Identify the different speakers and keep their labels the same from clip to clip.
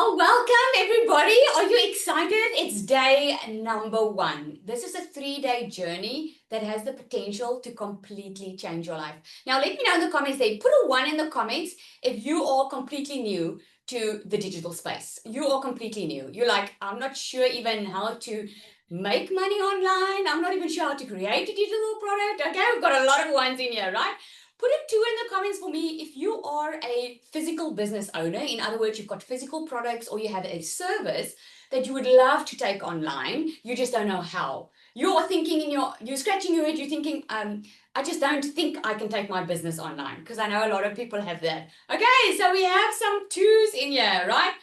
Speaker 1: Oh, welcome everybody. Are you excited? It's day number 1. This is a 3-day journey that has the potential to completely change your life. Now, let me know in the comments there. Put a 1 in the comments if you are completely new to the digital space. You are completely new. You're like, I'm not sure even how to make money online. I'm not even sure how to create a digital product. Okay, we've got a lot of ones in here, right? Put a 2 in the comments for me if you are a physical business owner. In other words, you've got physical products or you have a service that you would love to take online. You just don't know how. You're thinking you're scratching your head, you're thinking, I just don't think I can take my business online, because I know a lot of people have that. Okay, so we have some 2s in here, right?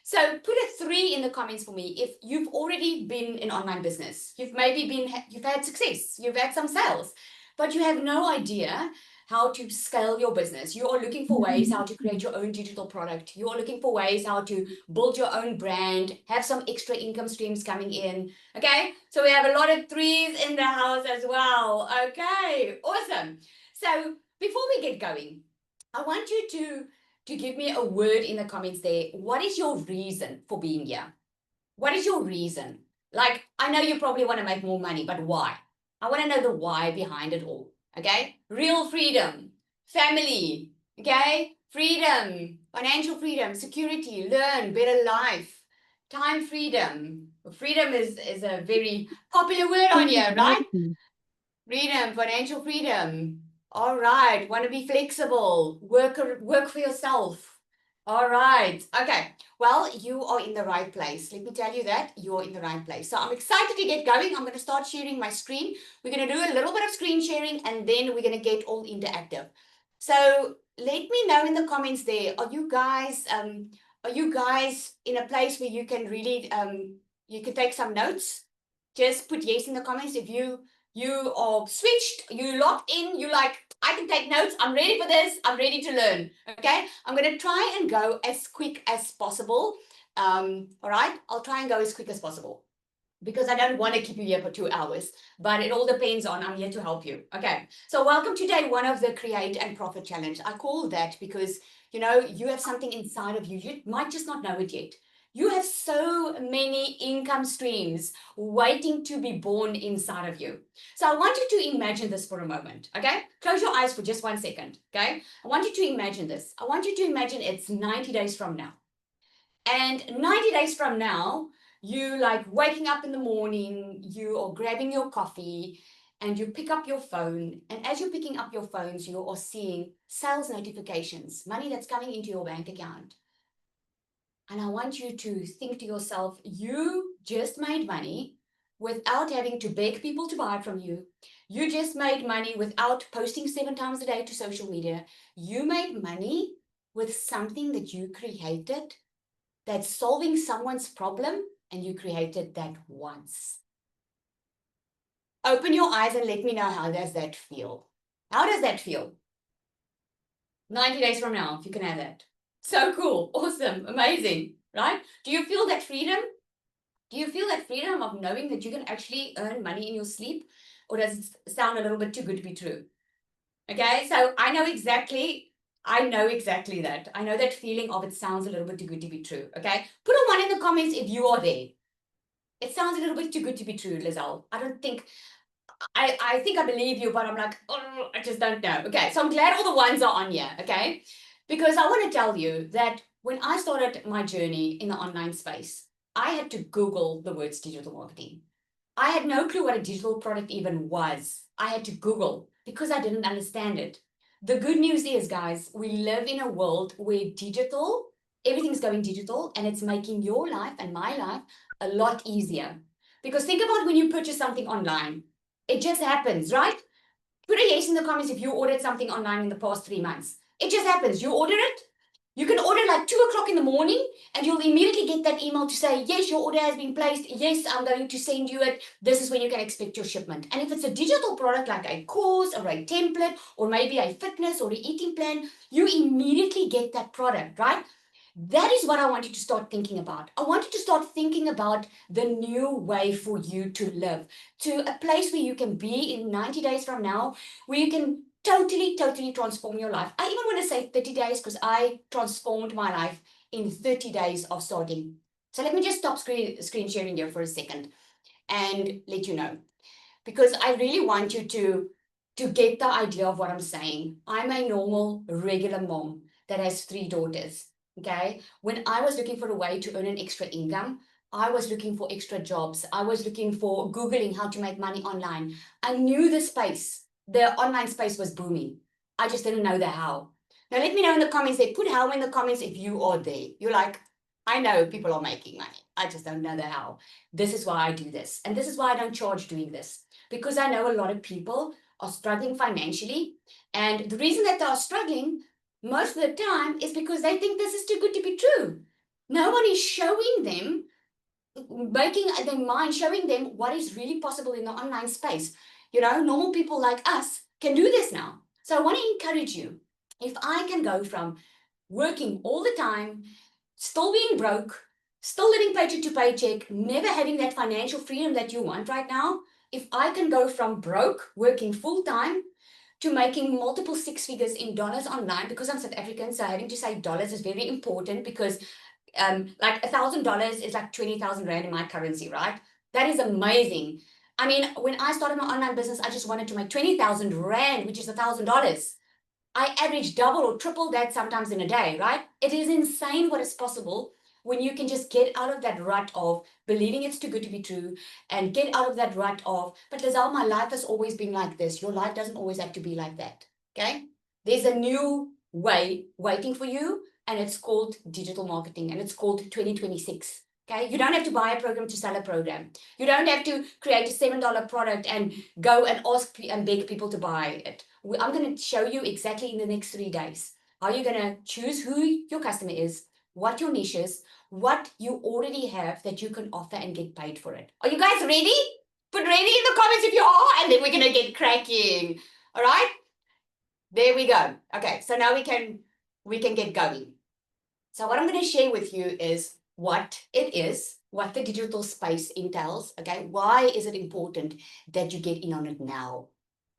Speaker 1: So put a 3 in the comments for me if you've already been in online business. You've had success, you've had some sales, but you have no idea how to scale your business. You are looking for ways how to create your own digital product. You are looking for ways how to build your own brand, have some extra income streams coming in. Okay, so we have a lot of 3s in the house as well. Okay, awesome. So before we get going, I want you to give me a word in the comments there. What is your reason for being here? What is your reason? Like, I know you probably want to make more money, but why? I want to know the why behind it all. Okay? Real freedom, family, okay? Freedom, financial freedom, security, learn, better life, time freedom. Freedom is a very popular word on here, right? Freedom, financial freedom. All right. Want to be flexible. Work for yourself. All right. Okay. Well, you are in the right place. Let me tell you that you're in the right place. So I'm excited to get going. I'm going to start sharing my screen. We're going to do a little bit of screen sharing and then we're going to get all interactive. So let me know in the comments there. Are you guys in a place where you can really you can take some notes? Just put yes in the comments if you are switched, you locked in, you like, I can take notes, I'm ready for this, I'm ready to learn. Okay, I'm going to try and go as quick as possible. All right, I'll try and go as quick as possible because I don't want to keep you here for 2 hours, but it all depends on, I'm here to help you. Okay, so welcome to day 1 of the Create and Profit Challenge. I call that because, you have something inside of you. You might just not know it yet. You have so many income streams waiting to be born inside of you. So I want you to imagine this for a moment, okay? Close your eyes for just 1 second, okay? I want you to imagine this. I want you to imagine it's 90 days from now. And 90 days from now, you like waking up in the morning, you are grabbing your coffee and you pick up your phone. And as you're picking up your phones, you are seeing sales notifications, money that's coming into your bank account. And I want you to think to yourself, you just made money without having to beg people to buy from you. You just made money without posting 7 times a day to social media. You made money with something that you created that's solving someone's problem, and you created that once. Open your eyes and let me know, how does that feel? How does that feel? 90 days from now, if you can have that. So cool, awesome, amazing, right? Do you feel that freedom? Do you feel that freedom of knowing that you can actually earn money in your sleep? Or does it sound a little bit too good to be true? Okay, so I know exactly that. I know that feeling of it sounds a little bit too good to be true. Okay, put a 1 in the comments if you are there. It sounds a little bit too good to be true, Lizelle. I think I believe you, but I'm like, oh, I just don't know. Okay, so I'm glad all the 1s are on here, okay? Because I want to tell you that when I started my journey in the online space, I had to Google the words digital marketing. I had no clue what a digital product even was. I had to Google because I didn't understand it. The good news is, guys, we live in a world where everything's going digital, and it's making your life and my life a lot easier. Because think about when you purchase something online, it just happens, right? Put a yes in the comments if you ordered something online in the past 3 months. It just happens. You order it. You can order like 2 o'clock in the morning and you'll immediately get that email to say, yes, your order has been placed. Yes, I'm going to send you it. This is when you can expect your shipment. And if it's a digital product like a course or a template or maybe a fitness or an eating plan, you immediately get that product, right? That is what I want you to start thinking about. I want you to start thinking about the new way for you to live, to a place where you can be in 90 days from now, where you can totally transform your life. I even want to say 30 days because I transformed my life in 30 days of starting. So let me just stop screen sharing here for a second and let you know, because I really want you to get the idea of what I'm saying. I'm a normal, regular mom that has 3 daughters. Okay. When I was looking for a way to earn an extra income, I was looking for extra jobs. I was looking for Googling how to make money online. I knew the space, the online space was booming. I just didn't know the how. Now, let me know in the comments. They put how in the comments if you are there. You're like, I know people are making money. I just don't know the how. This is why I do this. And this is why I don't charge doing this. Because I know a lot of people are struggling financially. And the reason that they are struggling most of the time is because they think this is too good to be true. No one is showing them, making their mind, showing them what is really possible in the online space. You know, normal people like us can do this now. So I want to encourage you. If I can go from working all the time, still being broke, still living paycheck to paycheck, never having that financial freedom that you want right now, if I can go from broke, working full time, to making multiple 6 figures in dollars online, because I'm South African, so having to say dollars is very important, because like $1,000 is like 20,000 Rand in my currency, right? That is amazing. I mean, when I started my online business, I just wanted to make 20,000 Rand, which is $1,000. I average double or triple that sometimes in a day, right? It is insane what is possible when you can just get out of that rut of believing it's too good to be true, and get out of that rut of, but Lizelle, my life has always been like this. Your life doesn't always have to be like that, okay? There's a new way waiting for you, and it's called digital marketing, and it's called 2026. Okay, you don't have to buy a program to sell a program. You don't have to create a $7 product and go and ask and beg people to buy it. I'm going to show you exactly in the next 3 days how you're going to choose who your customer is, what your niche is, what you already have that you can offer and get paid for it. Are you guys ready? Put ready in the comments if you are, and then we're going to get cracking. All right? There we go. Okay, so now we can get going. So what I'm going to share with you is what it is, what the digital space entails, okay? Why is it important that you get in on it now,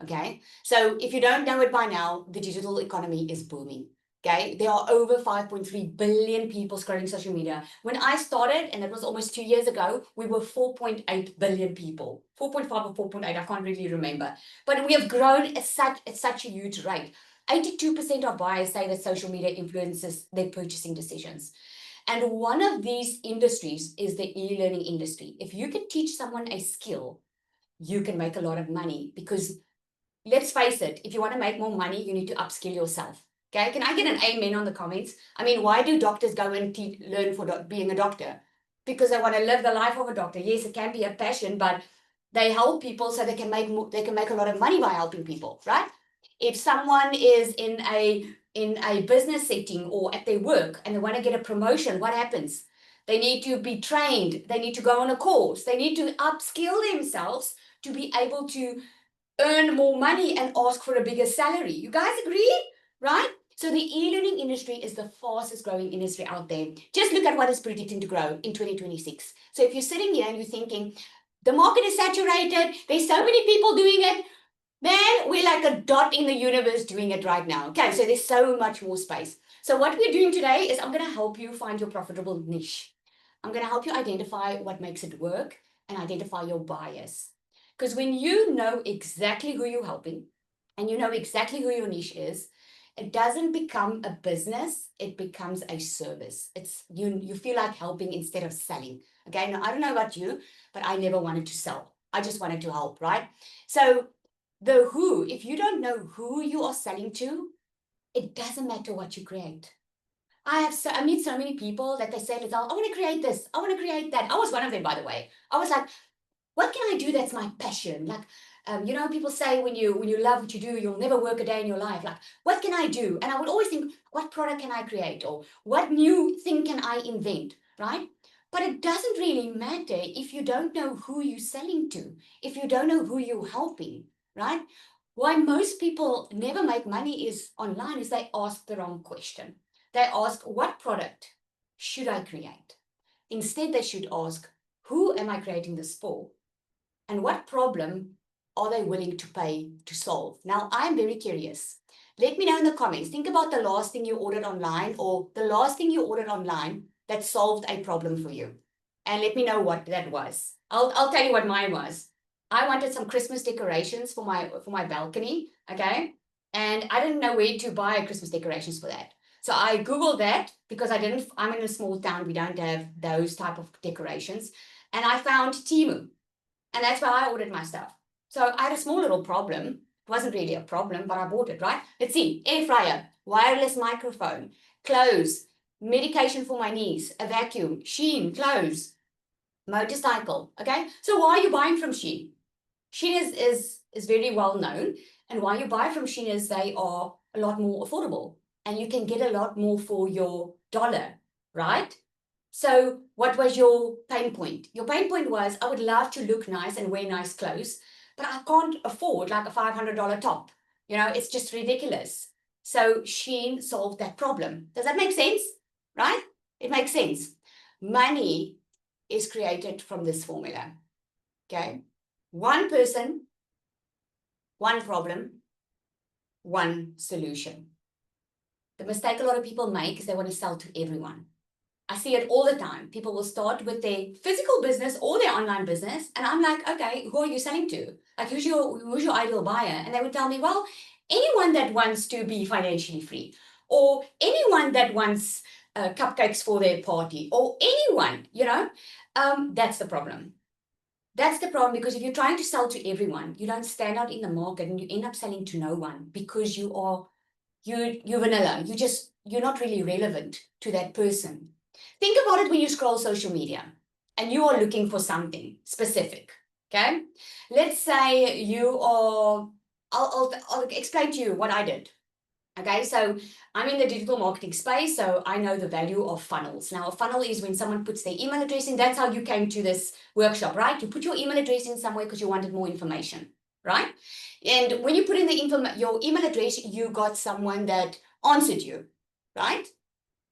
Speaker 1: okay? So if you don't know it by now, the digital economy is booming, okay? There are over 5.3 billion people scrolling social media. When I started, and it was almost 2 years ago, we were 4.8 billion people. 4.5 or 4.8, I can't really remember. But we have grown at such a huge rate. 82% of buyers say that social media influences their purchasing decisions. And one of these industries is the e-learning industry. If you can teach someone a skill, you can make a lot of money, because let's face it, if you want to make more money, you need to upskill yourself. Okay, can I get an amen on the comments? I mean, why do doctors go and learn for being a doctor? Because they want to live the life of a doctor. Yes, it can be a passion, but they help people so they can make a lot of money by helping people, right? If someone is in a business setting or at their work and they want to get a promotion, what happens? They need to be trained. They need to go on a course. They need to upskill themselves to be able to earn more money and ask for a bigger salary. You guys agree, right? So the e-learning industry is the fastest growing industry out there. Just look at what is predicting to grow in 2026. So if you're sitting here and you're thinking, the market is saturated, there's so many people doing it, man, we're like a dot in the universe doing it right now. Okay, so there's so much more space. So what we're doing today is I'm going to help you find your profitable niche. I'm going to help you identify what makes it work and identify your bias. Because when you know exactly who you're helping and you know exactly who your niche is, it doesn't become a business, it becomes a service. It's you feel like helping instead of selling. Okay, now I don't know about you, but I never wanted to sell. I just wanted to help, right? So the who, if you don't know who you are selling to, it doesn't matter what you create. I meet so many people that they say, I want to create this, I want to create that. I was one of them, by the way. I was like, what can I do that's my passion? Like, you know, people say when you love what you do, you'll never work a day in your life. Like, what can I do? And I would always think, what product can I create? Or what new thing can I invent, right? But it doesn't really matter if you don't know who you're selling to, if you don't know who you're helping, right? Why most people never make money is online is they ask the wrong question. They ask, what product should I create? Instead, they should ask, who am I creating this for? And what problem are they willing to pay to solve? Now, I'm very curious. Let me know in the comments. Think about the last thing you ordered online or the last thing you ordered online that solved a problem for you. And let me know what that was. I'll tell you what mine was. I wanted some Christmas decorations for my balcony, okay? And I didn't know where to buy Christmas decorations for that. So I Googled that because I'm in a small town, we don't have those type of decorations. And I found Temu. And that's where I ordered my stuff. So I had a small little problem. It wasn't really a problem, but I bought it, right? Let's see, air fryer, wireless microphone, clothes, medication for my niece, a vacuum, Shein, clothes, motorcycle, okay? So why are you buying from Shein? Shein is very well known. And why you buy from Shein is they are a lot more affordable. And you can get a lot more for your dollar, right? So what was your pain point? Your pain point was, I would love to look nice and wear nice clothes, but I can't afford like a $500 top. You know, it's just ridiculous. So Shein solved that problem. Does that make sense? Right? It makes sense. Money is created from this formula. Okay? One person, one problem, one solution. The mistake a lot of people make is they want to sell to everyone. I see it all the time. People will start with their physical business or their online business. And I'm like, okay, who are you selling to? Like, who's your ideal buyer? And they would tell me, well, anyone that wants to be financially free, or anyone that wants cupcakes for their party, or anyone, that's the problem. That's the problem, because if you're trying to sell to everyone, you don't stand out in the market and you end up selling to no one because you're vanilla. You're not really relevant to that person. Think about it when you scroll social media and you are looking for something specific, okay? Let's say you are, I'll explain to you what I did. Okay, so I'm in the digital marketing space, so I know the value of funnels. Now, a funnel is when someone puts their email address in. That's how you came to this workshop, right? You put your email address in somewhere because you wanted more information, right? And when you put in your email address, you got someone that answered you, right?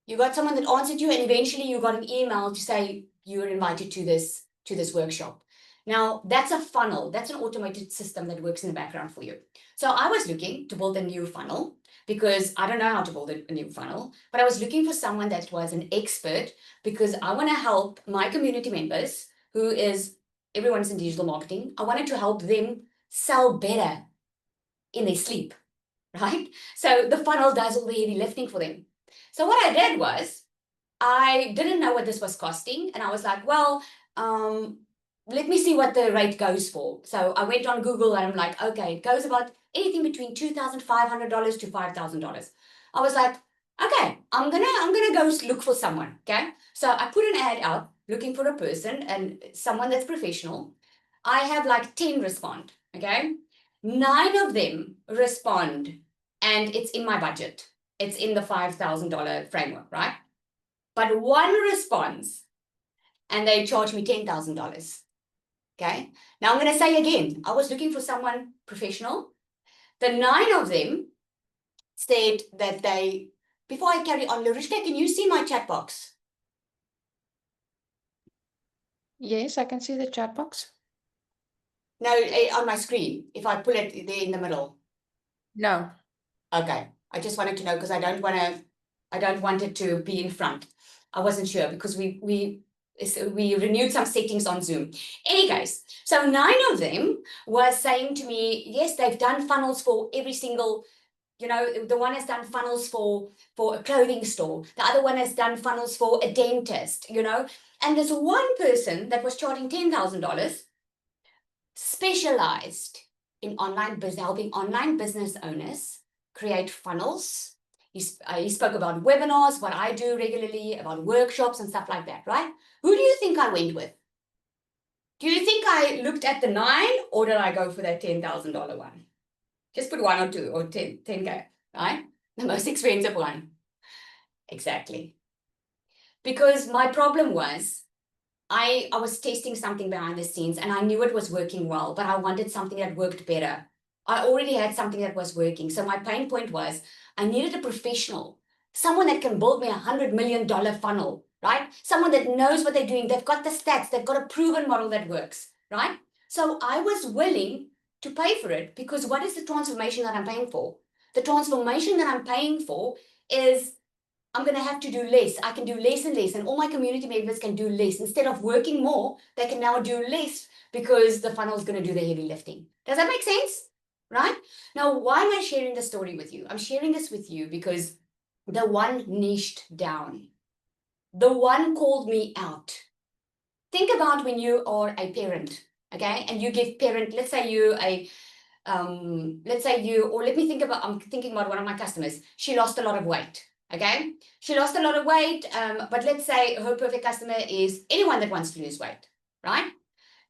Speaker 1: You got someone that answered you, and eventually you got an email to say you were invited to this workshop. Now, that's a funnel. That's an automated system that works in the background for you. So I was looking to build a new funnel because I don't know how to build a new funnel, but I was looking for someone that was an expert because I want to help my community members, everyone's in digital marketing. I wanted to help them sell better in their sleep, right? So the funnel does all the heavy lifting for them. So what I did was, I didn't know what this was costing. And I was like, well, let me see what the rate goes for. So I went on Google and I'm like, okay, it goes about anything between $2,500 to $5,000. I was like, okay, I'm gonna go look for someone. Okay. So I put an ad out looking for a person and someone that's professional. I have like 10 respond. Okay. 9 of them respond and it's in my budget. It's in the $5,000 framework, right? But one responds and they charge me $10,000. Okay. Now I'm going to say again, I was looking for someone professional. The 9 of them said that before I carry on, Larishka, can you see my chat box?
Speaker 2: Yes, I can see the chat box.
Speaker 1: No, on my screen, if I pull it there in the middle.
Speaker 2: No.
Speaker 1: Okay. I just wanted to know because I don't want it to be in front. I wasn't sure because we renewed some settings on Zoom. Anyways, so 9 of them were saying to me, yes, they've done funnels for every single, the one has done funnels for a clothing store. The other one has done funnels for a dentist, And there's one person that was charging $10,000, specialized in helping online business owners create funnels. He spoke about webinars, what I do regularly, about workshops and stuff like that, right? Who do you think I went with? Do you think I looked at the 9 or did I go for that $10,000 one? Just put 1 or 2 or 10K, right? The most expensive one. Exactly. Because my problem was, I was testing something behind the scenes and I knew it was working well, but I wanted something that worked better. I already had something that was working. So my pain point was I needed a professional, someone that can build me $100 million funnel, right? Someone that knows what they're doing. They've got the stats. They've got a proven model that works, right? So I was willing to pay for it because what is the transformation that I'm paying for? The transformation that I'm paying for is I'm going to have to do less. I can do less and less, and all my community members can do less. Instead of working more, they can now do less because the funnel is going to do the heavy lifting. Does that make sense? Right? Now, why am I sharing this story with you? I'm sharing this with you because the one niched down, the one called me out. Think about when you are a parent, okay? And you give parent, let's say you a or let me think about, I'm thinking about one of my customers. She lost a lot of weight, okay? She lost a lot of weight, but let's say her perfect customer is anyone that wants to lose weight, right?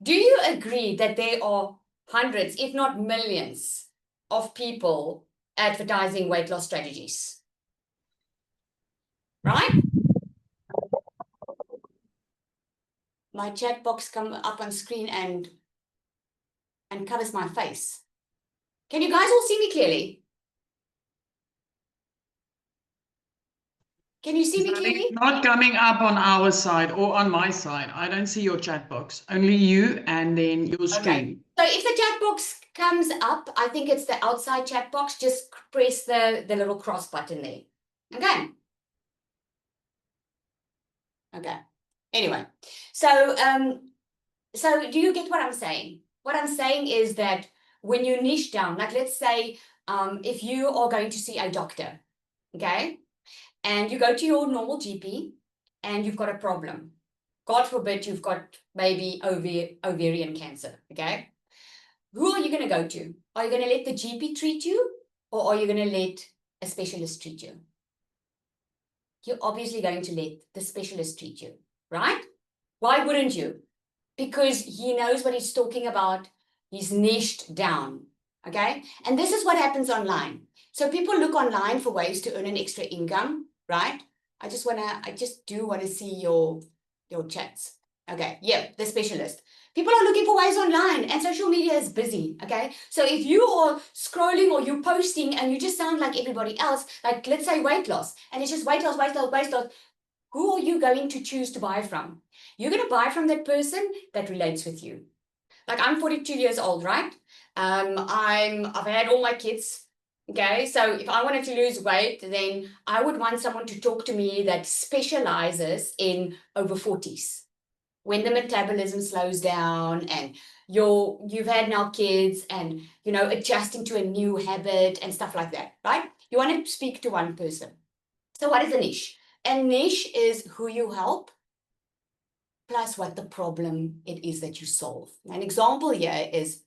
Speaker 1: Do you agree that there are hundreds, if not millions, of people advertising weight loss strategies? Right? My chat box comes up on screen and covers my face. Can you guys all see me clearly? Can you see me clearly?
Speaker 3: It's not coming up on our side or on my side. I don't see your chat box. Only you and then your screen.
Speaker 1: So if the chat box comes up, I think it's the outside chat box. Just press the little cross button there. Okay. Okay. Anyway, so do you get what I'm saying? What I'm saying is that when you niche down, like let's say if you are going to see a doctor, okay, and you go to your normal GP and you've got a problem. God forbid you've got maybe ovarian cancer, okay? Who are you going to go to? Are you going to let the GP treat you, or are you going to let a specialist treat you? You're obviously going to let the specialist treat you, right? Why wouldn't you? Because he knows what he's talking about. He's niched down, okay? And this is what happens online. So people look online for ways to earn an extra income, right? I just do want to see your chats. Okay, yeah, the specialist. People are looking for ways online, and social media is busy, okay? So if you are scrolling or you're posting and you just sound like everybody else, like let's say weight loss, and it's just weight loss, weight loss, weight loss, who are you going to choose to buy from? You're going to buy from that person that relates with you. Like I'm 42 years old, right? I've had all my kids. Okay, so if I wanted to lose weight, then I would want someone to talk to me that specializes in over 40s, when the metabolism slows down and you've had now kids and adjusting to a new habit and stuff like that, right? You want to speak to one person. So what is a niche? A niche is who you help plus what the problem it is that you solve. An example here is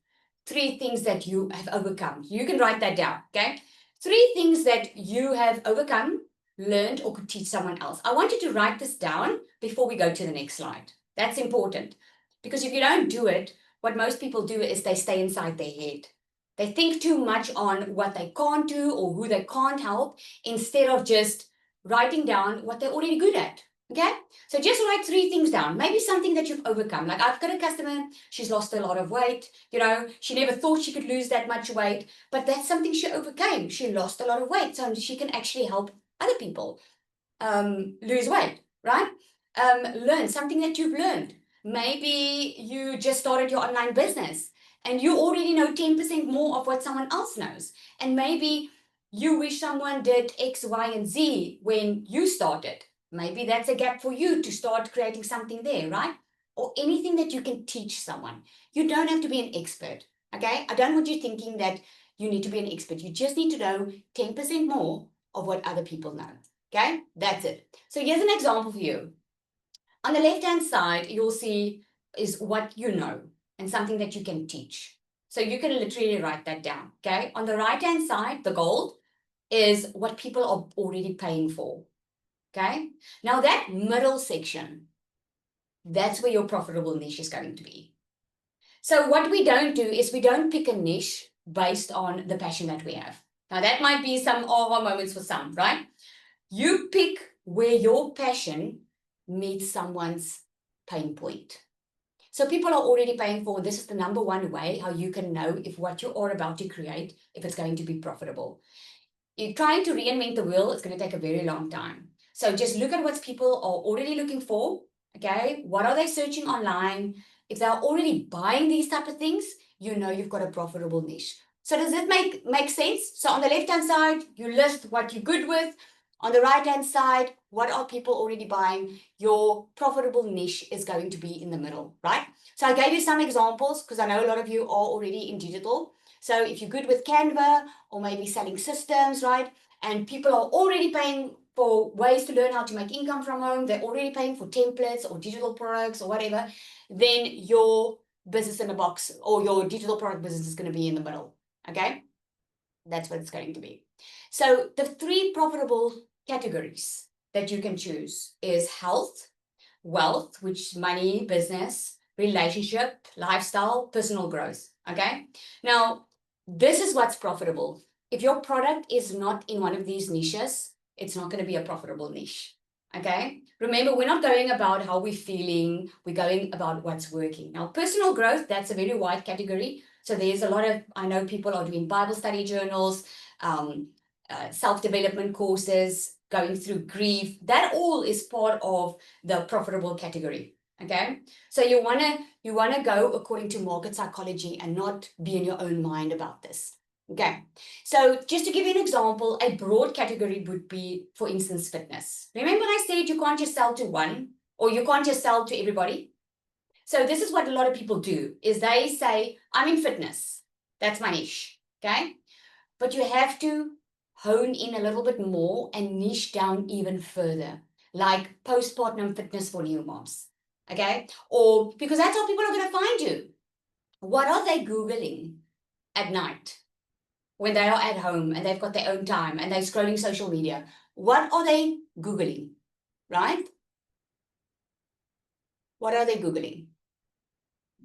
Speaker 1: 3 things that you have overcome. You can write that down, okay? 3 things that you have overcome, learned, or could teach someone else. I want you to write this down before we go to the next slide. That's important, because if you don't do it, what most people do is they stay inside their head. They think too much on what they can't do or who they can't help, instead of just writing down what they're already good at. Okay, so just write 3 things down. Maybe something that you've overcome. Like I've got a customer, she's lost a lot of weight. She never thought she could lose that much weight, but that's something she overcame. She lost a lot of weight, so she can actually help other people lose weight, right? Learn something that you've learned. Maybe you just started your online business and you already know 10% more of what someone else knows. And maybe you wish someone did X, Y, and Z when you started. Maybe that's a gap for you to start creating something there, right? Or anything that you can teach someone. You don't have to be an expert, okay? I don't want you thinking that you need to be an expert. You just need to know 10% more of what other people know, okay? That's it. So here's an example for you. On the left-hand side, you'll see is what you know and something that you can teach. So you can literally write that down, okay? On the right-hand side, the gold is what people are already paying for. Okay, now that middle section, that's where your profitable niche is going to be. So what we don't do is we don't pick a niche based on the passion that we have. Now that might be some aha moments for some, right? You pick where your passion meets someone's pain point. So people are already paying for, this is the number one way how you can know if what you are about to create, if it's going to be profitable. You're trying to reinvent the wheel, it's going to take a very long time. So just look at what people are already looking for, okay? What are they searching online? If they're already buying these type of things, you know you've got a profitable niche. So does it make sense? So on the left-hand side, you list what you're good with. On the right-hand side, what are people already buying? Your profitable niche is going to be in the middle, right? So I gave you some examples because I know a lot of you are already in digital. So if you're good with Canva or maybe selling systems, right? And people are already paying for ways to learn how to make income from home. They're already paying for templates or digital products or whatever. Then your business in a box or your digital product business is going to be in the middle. Okay, that's what it's going to be. So the 3 profitable categories that you can choose is health, wealth, which is money, business, relationship, lifestyle, personal growth. Okay, now this is what's profitable. If your product is not in one of these niches, it's not going to be a profitable niche. Okay, remember, we're not going about how we're feeling, we're going about what's working. Now, personal growth, that's a very wide category. So there's a lot of, I know people are doing Bible study journals, self-development courses, going through grief. That all is part of the profitable category. Okay, so you wanna go according to market psychology and not be in your own mind about this. Okay, so just to give you an example, a broad category would be, for instance, fitness. Remember I said you can't just sell to one, or you can't just sell to everybody? So this is what a lot of people do, is they say, I'm in fitness. That's my niche, okay? But you have to hone in a little bit more and niche down even further, like postpartum fitness for new moms, okay? Or because that's how people are going to find you. What are they Googling at night when they are at home and they've got their own time and they're scrolling social media? What are they Googling, right? What are they Googling?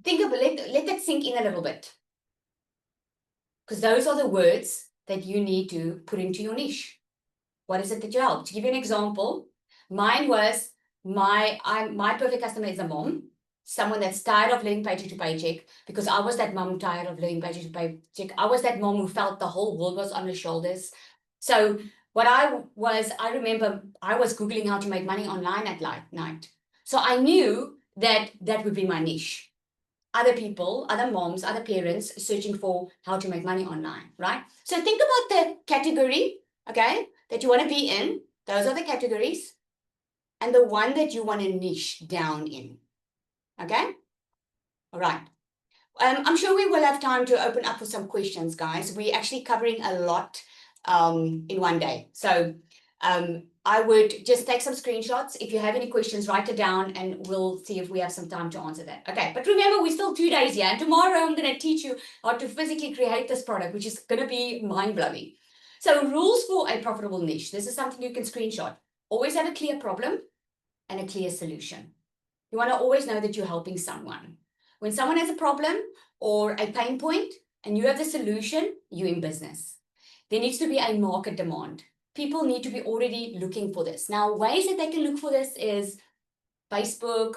Speaker 1: Think of it, let that sink in a little bit. Because those are the words that you need to put into your niche. What is it that you help? To give you an example, mine was my perfect customer is a mom, someone that's tired of living paycheck to paycheck, because I was that mom tired of living paycheck to paycheck. I was that mom who felt the whole world was on her shoulders. So what I remember I was Googling how to make money online at night. So I knew that that would be my niche. Other people, other moms, other parents searching for how to make money online, right? So think about the category, okay, that you want to be in. Those are the categories. And the one that you want to niche down in, okay? All right. I'm sure we will have time to open up for some questions, guys. We're actually covering a lot in one day. So I would just take some screenshots. If you have any questions, write it down and we'll see if we have some time to answer that. Okay, but remember, we're still 2 days here. And tomorrow I'm going to teach you how to physically create this product, which is going to be mind-blowing. So rules for a profitable niche. This is something you can screenshot. Always have a clear problem and a clear solution. You want to always know that you're helping someone. When someone has a problem or a pain point and you have the solution, you're in business. There needs to be a market demand. People need to be already looking for this. Now, ways that they can look for this is Facebook,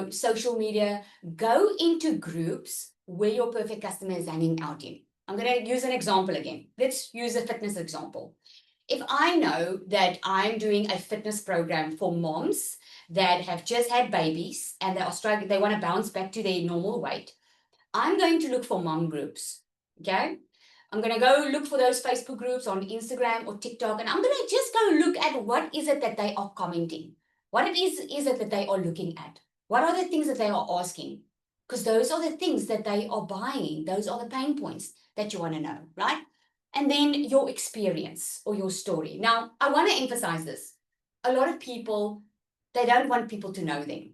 Speaker 1: social media. Go into groups where your perfect customer is hanging out in. I'm going to use an example again. Let's use a fitness example. If I know that I'm doing a fitness program for moms that have just had babies and they are struggling, they want to bounce back to their normal weight, I'm going to look for mom groups, okay? I'm going to go look for those Facebook groups on Instagram or TikTok, and I'm going to just go look at what is it that they are commenting. What is it that they are looking at? What are the things that they are asking? Because those are the things that they are buying. Those are the pain points that you want to know, right? And then your experience or your story. Now, I want to emphasize this. A lot of people, they don't want people to know them.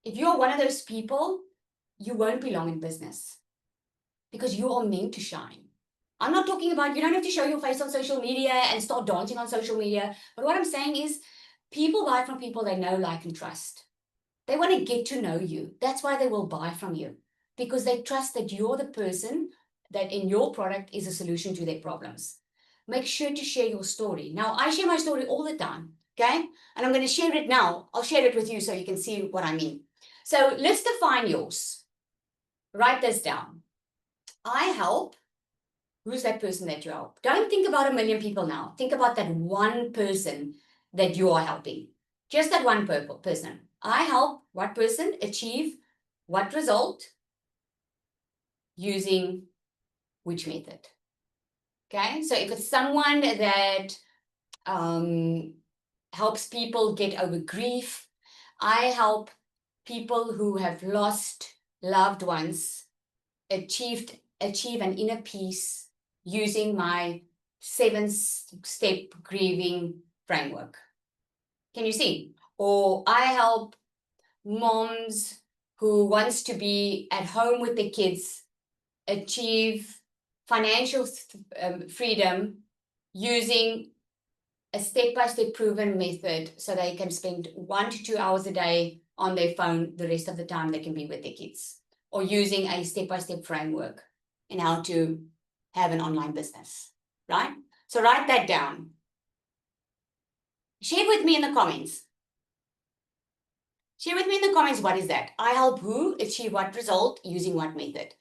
Speaker 1: If you're one of those people, you won't belong in business because you are meant to shine. I'm not talking about, you don't have to show your face on social media and start dancing on social media. But what I'm saying is people buy from people they know, like, and trust. They want to get to know you. That's why they will buy from you, because they trust that you're the person that in your product is a solution to their problems. Make sure to share your story. Now, I share my story all the time, okay? And I'm going to share it now. I'll share it with you so you can see what I mean. So let's define yours. Write this down. I help. Who's that person that you help? Don't think about 1 million people now. Think about that one person that you are helping. Just that one person. I help what person achieve what result using which method. Okay, so if it's someone that helps people get over grief, I help people who have lost loved ones achieve an inner peace using my 7-step grieving framework. Can you see? Or I help moms who wants to be at home with their kids achieve financial freedom using a step-by-step proven method so they can spend 1 to 2 hours a day on their phone. The rest of the time they can be with their kids, or using a step-by-step framework in how to have an online business, right? So write that down. Share with me in the comments. Share with me in the comments, what is that? I help who achieve what result using what method?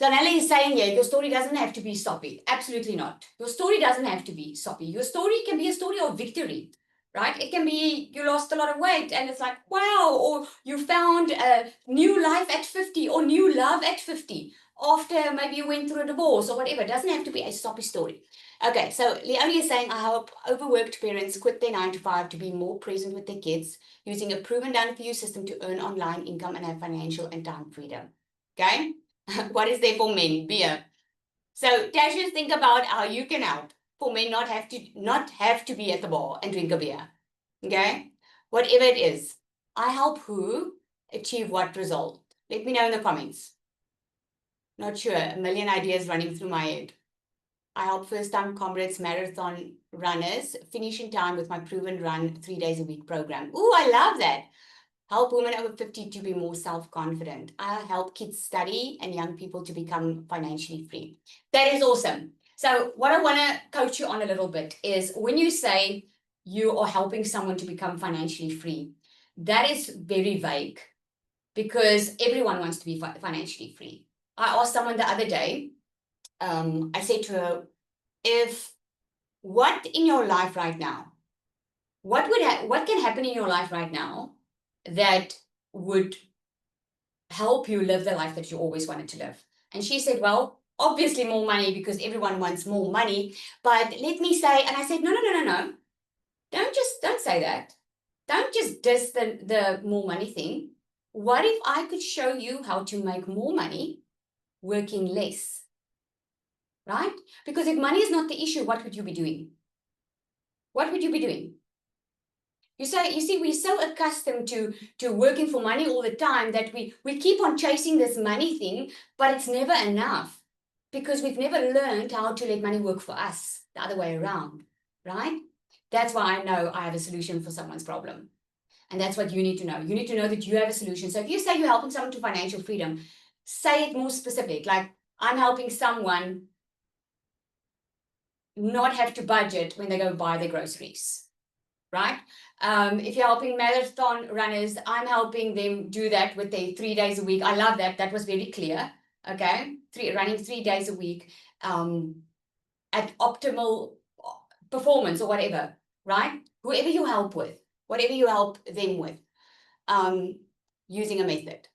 Speaker 1: Danella is saying here, your story doesn't have to be soppy. Absolutely not. Your story doesn't have to be soppy. Your story can be a story of victory, right? It can be you lost a lot of weight and it's like, wow, or you found a new life at 50 or new love at 50 after maybe you went through a divorce or whatever. It doesn't have to be a soppy story. Okay, so Leonie is saying, I help overworked parents quit their 9 to 5 to be more present with their kids using a proven done-for-you system to earn online income and have financial and time freedom. Okay? What is there for men? Beer. So Tasha, think about how you can help for men not have to be at the bar and drink a beer. Okay? Whatever it is. I help who achieve what result? Let me know in the comments. Not sure. A million ideas running through my head. I help first-time comrades marathon runners finish in time with my proven run 3 days a week program. Ooh, I love that. Help women over 50 to be more self-confident. I help kids study and young people to become financially free. That is awesome. So what I want to coach you on a little bit is when you say you are helping someone to become financially free, that is very vague because everyone wants to be financially free. I asked someone the other day, I said to her, what in your life right now, what can happen in your life right now that would help you live the life that you always wanted to live? And she said, well, obviously more money because everyone wants more money. But let me say, and I said, no. Don't say that. Don't just diss the more money thing. What if I could show you how to make more money working less? Right? Because if money is not the issue, what would you be doing? What would you be doing? You see, we're so accustomed to working for money all the time that we keep on chasing this money thing, but it's never enough because we've never learned how to let money work for us the other way around, right? That's why I know I have a solution for someone's problem. And that's what you need to know. You need to know that you have a solution. So if you say you're helping someone to financial freedom, say it more specific. Like, I'm helping someone not have to budget when they go buy their groceries, right? If you're helping marathon runners, I'm helping them do that with their 3 days a week. I love that. That was very clear. Okay, running 3 days a week at optimal performance or whatever, right? Whoever you help with, whatever you help them with, using a method.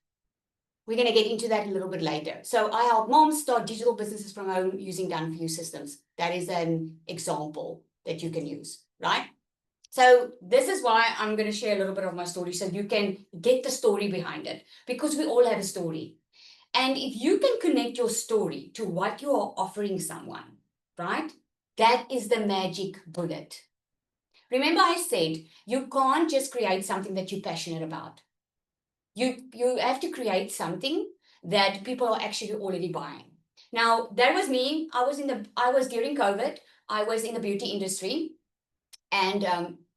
Speaker 1: We're going to get into that a little bit later. So I help moms start digital businesses from home using done-for-you systems. That is an example that you can use, right? So this is why I'm going to share a little bit of my story so you can get the story behind it, because we all have a story. And if you can connect your story to what you are offering someone, right? That is the magic bullet. Remember I said, you can't just create something that you're passionate about. You have to create something that people are actually already buying. Now, that was me. I was during COVID, I was in the beauty industry. And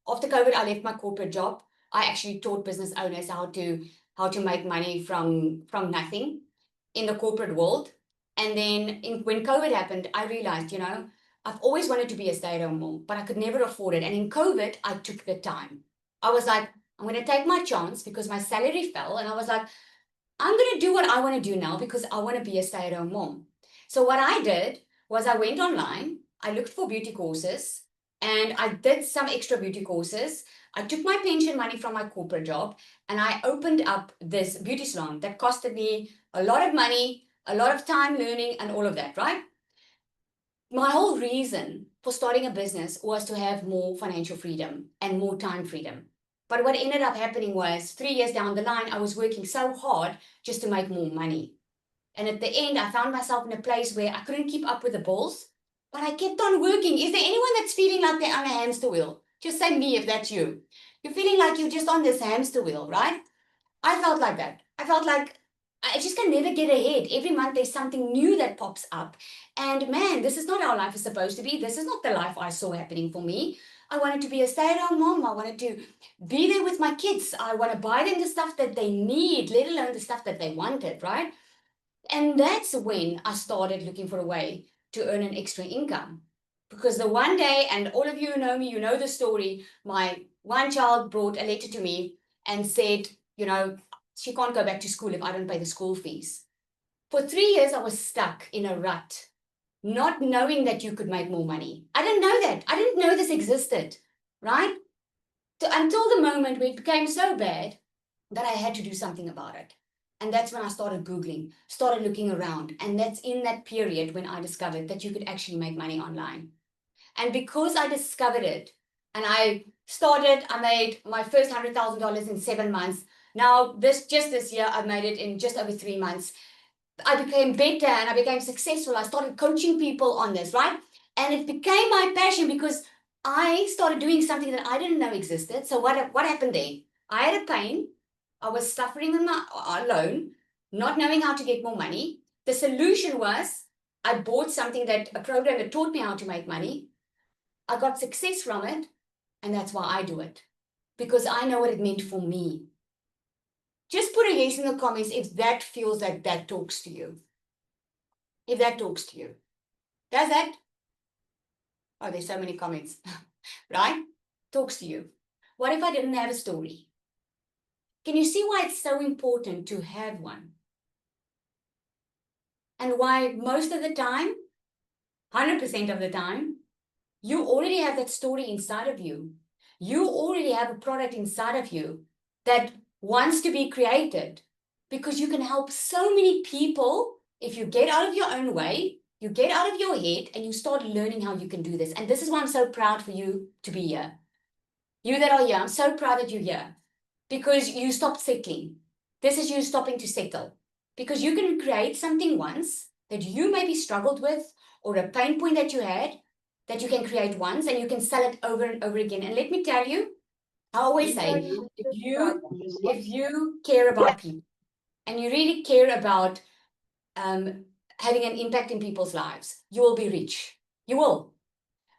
Speaker 1: after COVID, I left my corporate job. I actually taught business owners how to make money from nothing in the corporate world. And then when COVID happened, I realized, I've always wanted to be a stay-at-home mom, but I could never afford it. And in COVID, I took the time. I was like, I'm going to take my chance because my salary fell. And I was like, I'm going to do what I want to do now because I want to be a stay-at-home mom. So what I did was I went online, I looked for beauty courses, and I did some extra beauty courses. I took my pension money from my corporate job and I opened up this beauty salon that costed me a lot of money, a lot of time learning and all of that, right? My whole reason for starting a business was to have more financial freedom and more time freedom. But what ended up happening was 3 years down the line, I was working so hard just to make more money. And at the end, I found myself in a place where I couldn't keep up with the bills, but I kept on working. Is there anyone that's feeling like they're on a hamster wheel? Just say me if that's you. You're feeling like you're just on this hamster wheel, right? I felt like that. I felt like I just can never get ahead. Every month there's something new that pops up. And man, this is not how life is supposed to be. This is not the life I saw happening for me. I wanted to be a stay-at-home mom. I wanted to be there with my kids. I want to buy them the stuff that they need, let alone the stuff that they wanted, right? And that's when I started looking for a way to earn an extra income. Because the one day, and all of you who know me, you know the story, my one child brought a letter to me and said, you know, she can't go back to school if I don't pay the school fees. For 3 years, I was stuck in a rut, not knowing that you could make more money. I didn't know that. I didn't know this existed, right? Until the moment where it became so bad that I had to do something about it. And that's when I started Googling, started looking around. And that's in that period when I discovered that you could actually make money online. And because I discovered it, and I made my first $100,000 in 7 months. Now, this year, I made it in just over 3 months. I became better and I became successful. I started coaching people on this, right? And it became my passion because I started doing something that I didn't know existed. So what happened there? I had a pain. I was suffering alone, not knowing how to get more money. The solution was I bought a program that taught me how to make money. I got success from it. And that's why I do it, because I know what it meant for me. Just put a yes in the comments if that feels like that talks to you. If that talks to you. Does that? Oh, there's so many comments, right? Talks to you. What if I didn't have a story? Can you see why it's so important to have one? And why most of the time, 100% of the time, you already have that story inside of you. You already have a product inside of you that wants to be created, because you can help so many people if you get out of your own way, you get out of your head, and you start learning how you can do this. And this is why I'm so proud for you to be here. You that are here, I'm so proud that you're here, because you stopped settling. This is you stopping to settle, because you can create something once that you maybe struggled with, or a pain point that you had, that you can create once and you can sell it over and over again. And let me tell you, I always say, if you care about people and you really care about having an impact in people's lives, you will be rich. You will.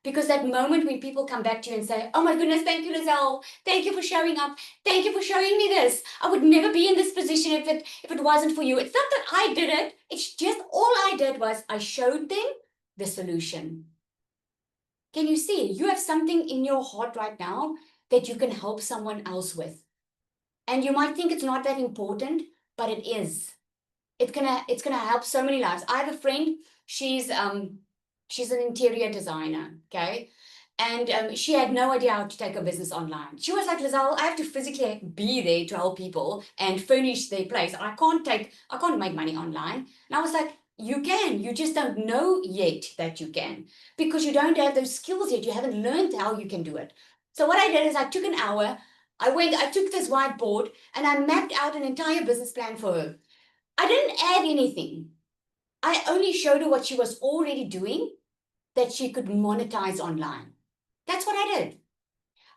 Speaker 1: Because that moment when people come back to you and say, oh my goodness, thank you, Lizelle. Thank you for showing up. Thank you for showing me this. I would never be in this position if it wasn't for you. It's not that I did it. It's just all I did was I showed them the solution. Can you see? You have something in your heart right now that you can help someone else with. And you might think it's not that important, but it is. It's gonna help so many lives. I have a friend, she's an interior designer, okay? And she had no idea how to take her business online. She was like, Lizelle, I have to physically be there to help people and furnish their place. I can't make money online. And I was like, you can, you just don't know yet that you can, because you don't have those skills yet. You haven't learned how you can do it. So what I did is I took an hour, I took this whiteboard and I mapped out an entire business plan for her. I didn't add anything. I only showed her what she was already doing that she could monetize online. That's what I did.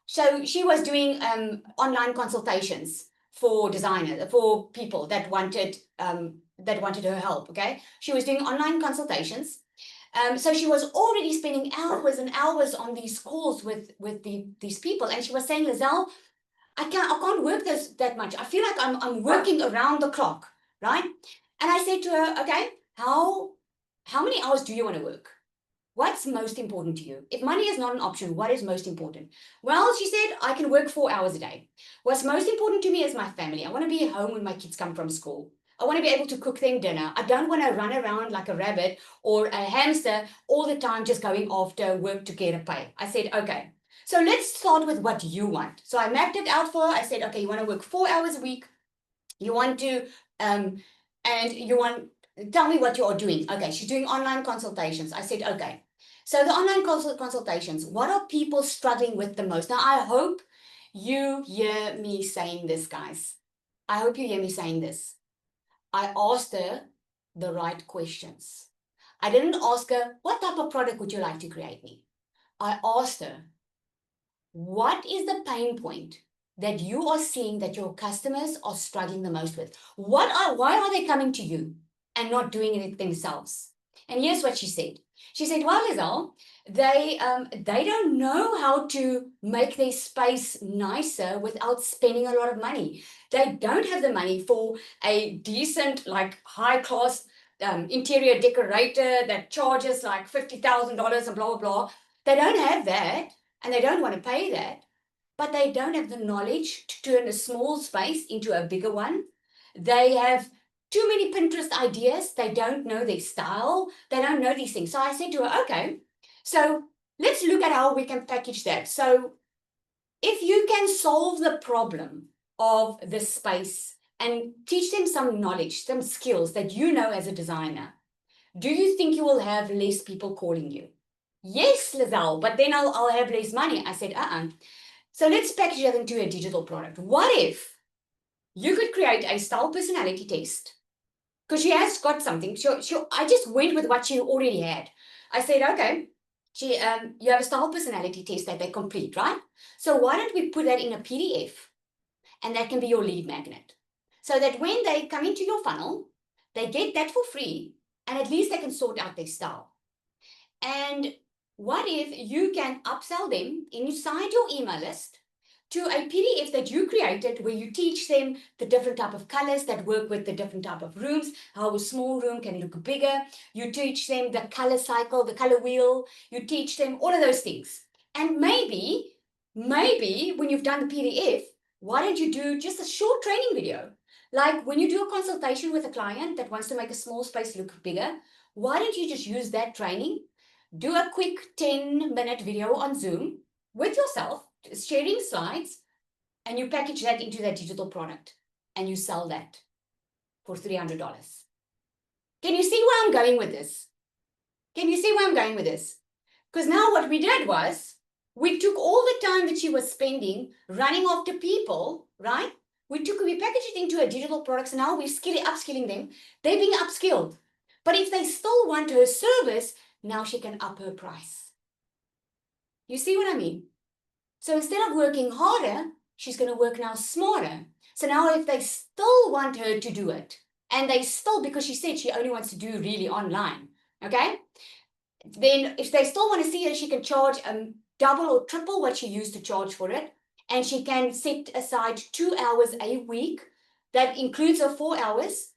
Speaker 1: So she was doing online consultations for designers, for people that wanted her help, okay? She was doing online consultations. So she was already spending hours and hours on these calls with these people. And she was saying, Lizelle, I can't work that much. I feel like I'm working around the clock, right? And I said to her, okay, how many hours do you want to work? What's most important to you? If money is not an option, what is most important? Well, she said, I can work 4 hours a day. What's most important to me is my family. I want to be home when my kids come from school. I want to be able to cook them dinner. I don't want to run around like a rabbit or a hamster all the time just going after work to get a pay. I said, okay, so let's start with what you want. So I mapped it out for her. I said, okay, you want to work 4 hours a week. You want to, and you want tell me what you are doing. Okay, she's doing online consultations. I said, okay. So the online consultations, what are people struggling with the most? Now, I hope you hear me saying this, guys. I hope you hear me saying this. I asked her the right questions. I didn't ask her, what type of product would you like to create me? I asked her, what is the pain point that you are seeing that your customers are struggling the most with? Why are they coming to you and not doing it themselves? And here's what she said. She said, well, Lizelle, they don't know how to make their space nicer without spending a lot of money. They don't have the money for a decent, like high-class interior decorator that charges like $50,000 and blah, blah, blah. They don't have that. And they don't want to pay that, but they don't have the knowledge to turn a small space into a bigger one. They have too many Pinterest ideas. They don't know their style. They don't know these things. So I said to her, okay, so let's look at how we can package that. So if you can solve the problem of the space and teach them some knowledge, some skills that you know as a designer, do you think you will have less people calling you? Yes, Lizelle, but then I'll have less money. I said, So let's package that into a digital product. What if you could create a style personality test? Because she has got something. I just went with what she already had. I said, okay, you have a style personality test that they complete, right? So why don't we put that in a PDF? And that can be your lead magnet. So that when they come into your funnel, they get that for free, and at least they can sort out their style. And what if you can upsell them inside your email list to a PDF that you created where you teach them the different type of colors that work with the different type of rooms, how a small room can look bigger. You teach them the color cycle, the color wheel. You teach them all of those things. And maybe when you've done the PDF, why don't you do just a short training video? Like when you do a consultation with a client that wants to make a small space look bigger, why don't you just use that training? Do a quick 10-minute video on Zoom with yourself, sharing slides, and you package that into that digital product and you sell that for $300. Can you see where I'm going with this? Can you see where I'm going with this? Because now what we did was we took all the time that she was spending running after people, right? We packaged it into a digital product. So now we're upskilling them. They're being upskilled. But if they still want her service, now she can up her price. You see what I mean? So instead of working harder, she's going to work now smarter. So now if they still want her to do it, and they still, because she said she only wants to do really online, okay? Then if they still want to see her, she can charge double or triple what she used to charge for it. And she can set aside 2 hours a week. That includes her 4 hours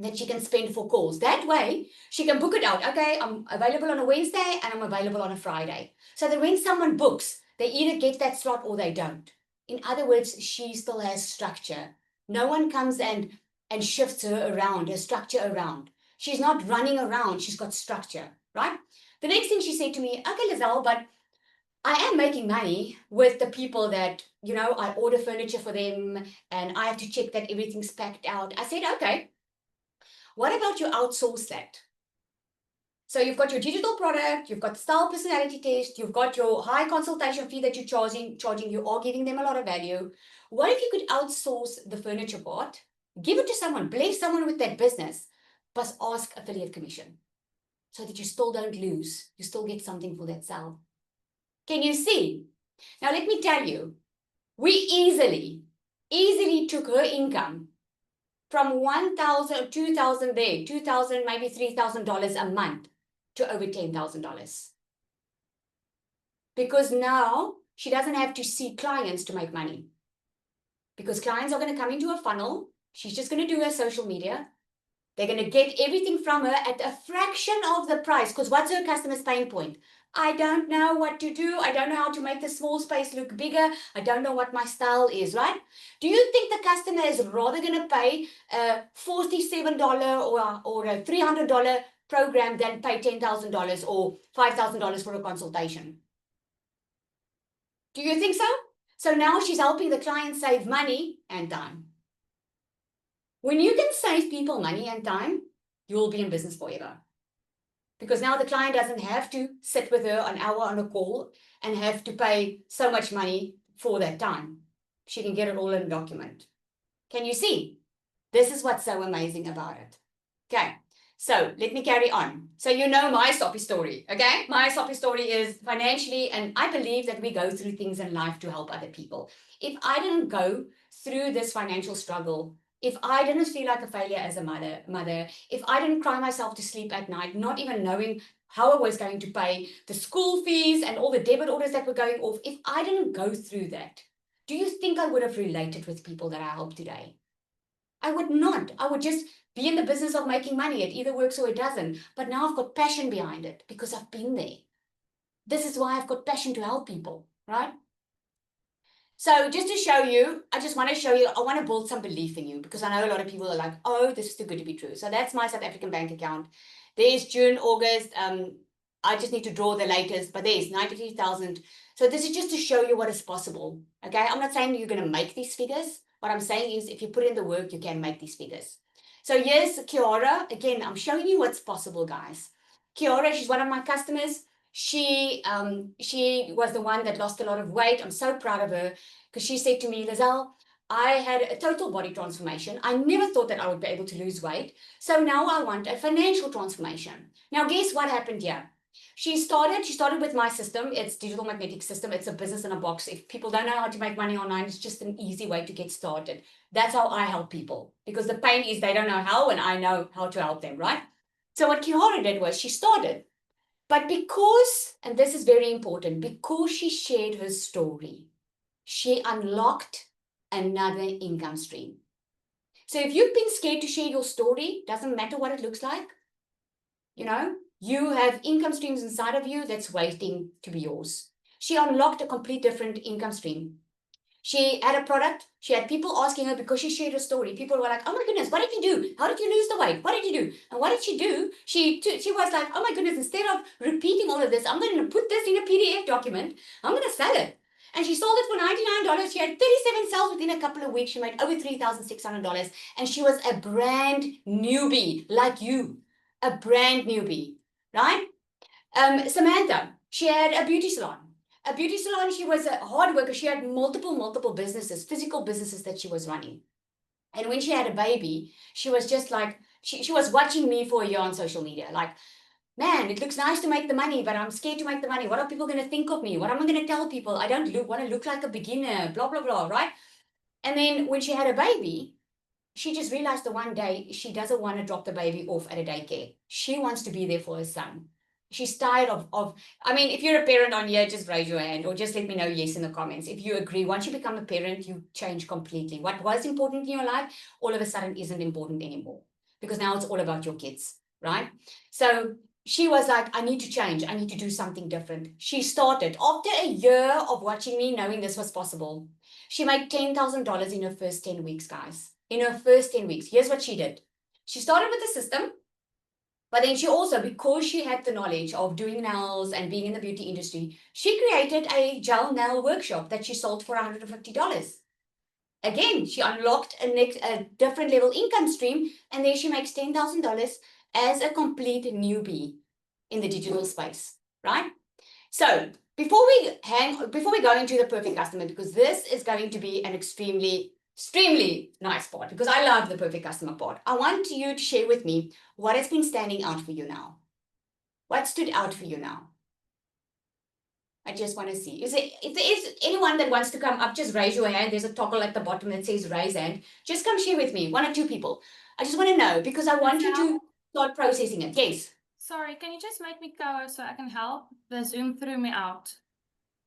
Speaker 1: that she can spend for calls. That way, she can book it out. Okay, I'm available on a Wednesday and I'm available on a Friday. So that when someone books, they either get that slot or they don't. In other words, she still has structure. No one comes and shifts her around, her structure around. She's not running around. She's got structure, right? The next thing she said to me, okay, Lizelle, but I am making money with the people that, I order furniture for them and I have to check that everything's packed out. I said, okay. What about you outsource that? So you've got your digital product, you've got the style personality test, you've got your high consultation fee that you're charging, you are giving them a lot of value. What if you could outsource the furniture part, give it to someone, bless someone with that business, but ask affiliate commission so that you still don't lose, you still get something for that sale. Can you see? Now let me tell you, we easily took her income from $1,000, $2,000 there, $2,000, maybe $3,000 a month to over $10,000. Because now she doesn't have to see clients to make money. Because clients are going to come into a funnel. She's just going to do her social media. They're going to get everything from her at a fraction of the price. Because what's her customer's pain point? I don't know what to do. I don't know how to make the small space look bigger. I don't know what my style is, right? Do you think the customer is rather going to pay a $47 or a $300 program than pay $10,000 or $5,000 for a consultation? Do you think so? So now she's helping the client save money and time. When you can save people money and time, you will be in business forever. Because now the client doesn't have to sit with her an hour on a call and have to pay so much money for that time. She can get it all in a document. Can you see? This is what's so amazing about it. Okay, so let me carry on. So you know my soppy story, okay? My soppy story is financially, and I believe that we go through things in life to help other people. If I didn't go through this financial struggle, if I didn't feel like a failure as a mother, if I didn't cry myself to sleep at night, not even knowing how I was going to pay the school fees and all the debit orders that were going off, if I didn't go through that, do you think I would have related with people that I help today? I would not. I would just be in the business of making money. It either works or it doesn't. But now I've got passion behind it because I've been there. This is why I've got passion to help people, right? So just to show you, I just want to show you, I want to build some belief in you because I know a lot of people are like, oh, this is too good to be true. So that's my South African bank account. There's June, August. I just need to draw the latest, but there's 93,000. So this is just to show you what is possible. Okay, I'm not saying you're going to make these figures. What I'm saying is if you put in the work, you can make these figures. So here's Kiara. Again, I'm showing you what's possible, guys. Kiara, she's one of my customers. She was the one that lost a lot of weight. I'm so proud of her because she said to me, Lizelle, I had a total body transformation. I never thought that I would be able to lose weight. So now I want a financial transformation. Now, guess what happened here? She started with my system. It's digital magnetic system. It's a business in a box. If people don't know how to make money online, it's just an easy way to get started. That's how I help people because the pain is they don't know how and I know how to help them, right? So what Kiara did was she started. But because, and this is very important, because she shared her story, she unlocked another income stream. So if you've been scared to share your story, doesn't matter what it looks like, you know, you have income streams inside of you that's waiting to be yours. She unlocked a complete different income stream. She had a product. She had people asking her because she shared her story. People were like, oh my goodness, what did you do? How did you lose the weight? What did you do? And what did she do? She was like, oh my goodness, instead of repeating all of this, I'm going to put this in a PDF document. I'm going to sell it. And she sold it for $99. She had 37 sales within a couple of weeks. She made over $3,600. And she was a brand newbie like you, a brand newbie, right? Samantha, she had a beauty salon. She was a hard worker. She had multiple businesses, physical businesses that she was running. And when she had a baby, she was just like, she was watching me for a year on social media. Like, man, it looks nice to make the money, but I'm scared to make the money. What are people going to think of me? What am I going to tell people? I don't want to look like a beginner, blah, blah, blah, right? And then when she had a baby, she just realized the one day she doesn't want to drop the baby off at a daycare. She wants to be there for her son. She's tired of, I mean, if you're a parent on here, just raise your hand or just let me know yes in the comments. If you agree, once you become a parent, you change completely. What was important in your life, all of a sudden isn't important anymore because now it's all about your kids, right? So she was like, I need to change. I need to do something different. She started after a year of watching me, knowing this was possible. She made $10,000 in her first 10 weeks, guys. In her first 10 weeks. Here's what she did. She started with the system. But then she also, because she had the knowledge of doing nails and being in the beauty industry, she created a gel nail workshop that she sold for $150. Again, she unlocked a different level income stream, and there she makes $10,000 as a complete newbie in the digital space, right? So before we go into the perfect customer, because this is going to be an extremely nice part because I love the perfect customer part. I want you to share with me what has been standing out for you now. What stood out for you now? I just want to see. If there is anyone that wants to come up, just raise your hand. There's a toggle at the bottom that says raise hand. Just come share with me, 1 or 2 people. I just want to know because I want you to start processing it. Yes.
Speaker 4: Sorry, can you just make me go so I can help? The Zoom threw me out.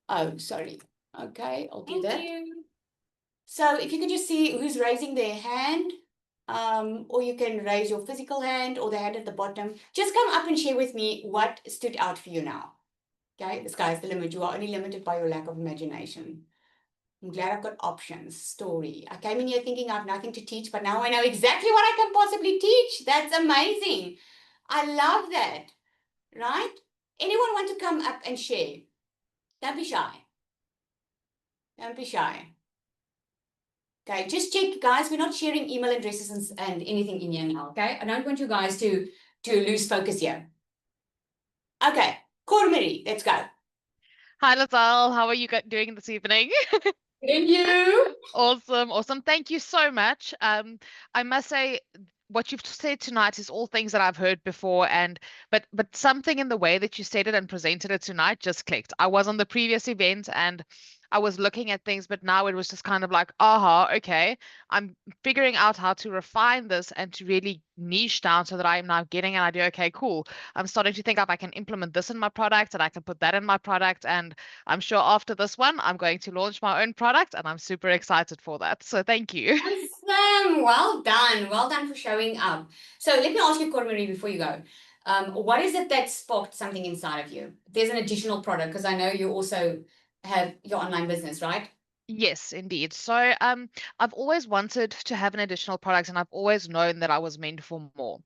Speaker 1: Oh, sorry. Okay, I'll do
Speaker 4: Thank
Speaker 1: that.
Speaker 4: you.
Speaker 1: So if you can just see who's raising their hand, or you can raise your physical hand or the hand at the bottom. Just come up and share with me what stood out for you now. Okay, the sky's the limit. You are only limited by your lack of imagination. I'm glad I've got options, story. I came in here thinking I have nothing to teach, but now I know exactly what I can possibly teach. That's amazing. I love that, right? Anyone want to come up and share? Don't be shy. Don't be shy. Okay, just check, guys. We're not sharing email addresses and anything in here now. Okay, I don't want you guys to lose focus here. Okay, Cormarie, let's go.
Speaker 5: Hi, Lizelle. How are you doing this evening?
Speaker 1: Thank you.
Speaker 5: Awesome, awesome. Thank you so much. I must say, what you've said tonight is all things that I've heard before, but something in the way that you said it and presented it tonight just clicked. I was on the previous event and I was looking at things, but now it was just kind of like, aha, okay. I'm figuring out how to refine this and to really niche down so that I am now getting an idea. Okay, cool. I'm starting to think if I can implement this in my product and I can put that in my product. And I'm sure after this one, I'm going to launch my own product and I'm super excited for that. So thank you.
Speaker 1: Awesome. Well done. Well done for showing up. So let me ask you, Cormarie, before you go. What is it that sparked something inside of you? There's an additional product because I know you also have your online business, right?
Speaker 5: Yes, indeed. So I've always wanted to have an additional product and I've always known that I was meant for more.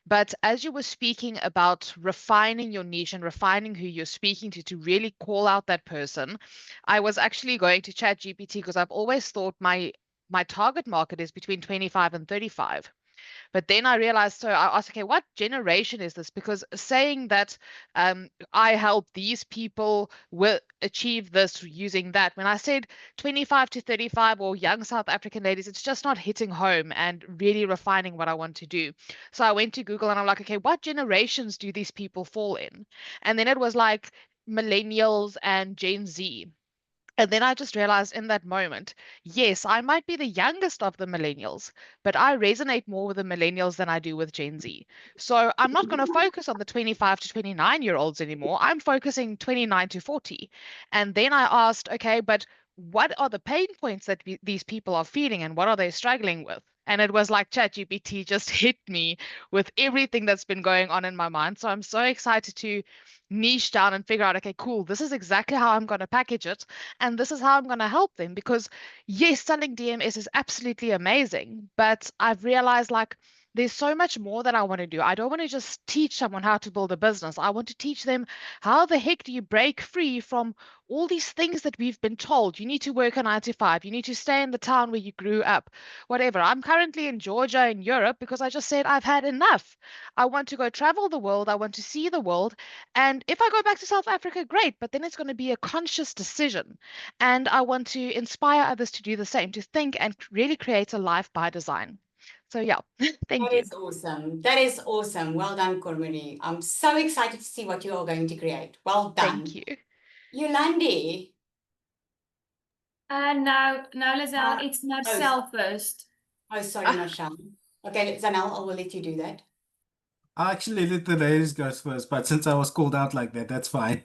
Speaker 5: But as you were speaking about refining your niche and refining who you're speaking to really call out that person, I was actually going to ChatGPT because I've always thought my target market is between 25 and 35. But then I realized, so I asked, okay, what generation is this? Because saying that I help these people will achieve this using that, when I said 25 to 35 or young South African ladies, it's just not hitting home and really refining what I want to do. So I went to Google and I'm like, okay, what generations do these people fall in? And then it was like millennials and Gen Z. And then I just realized in that moment, yes, I might be the youngest of the millennials, but I resonate more with the millennials than I do with Gen Z. So I'm not going to focus on the 25 to 29-year-olds anymore. I'm focusing 29 to 40. And then I asked, okay, but what are the pain points that these people are feeling and what are they struggling with? And it was like ChatGPT just hit me with everything that's been going on in my mind. So I'm so excited to niche down and figure out, okay, cool, this is exactly how I'm going to package it. And this is how I'm going to help them because, yes, selling DMS is absolutely amazing. But I've realized like there's so much more that I want to do. I don't want to just teach someone how to build a business. I want to teach them how the heck do you break free from all these things that we've been told. You need to work a 9 to 5. You need to stay in the town where you grew up, whatever. I'm currently in Georgia in Europe because I just said I've had enough. I want to go travel the world. I want to see the world. And if I go back to South Africa, great. But then it's going to be a conscious decision. And I want to inspire others to do the same, to think and really create a life by design. So yeah, thank
Speaker 1: That
Speaker 5: you.
Speaker 1: is awesome. That is awesome. Well done, Cormarie. I'm so excited to see what you are going to create. Well done.
Speaker 5: Thank you.
Speaker 1: Yolandi.
Speaker 4: No, Lizelle,
Speaker 1: Uh,
Speaker 4: it's Marcel first.
Speaker 1: Oh, sorry, Marshall. Okay, Zanel, I will let you do that.
Speaker 6: I actually let the ladies go first, but since I was called out like that, that's fine.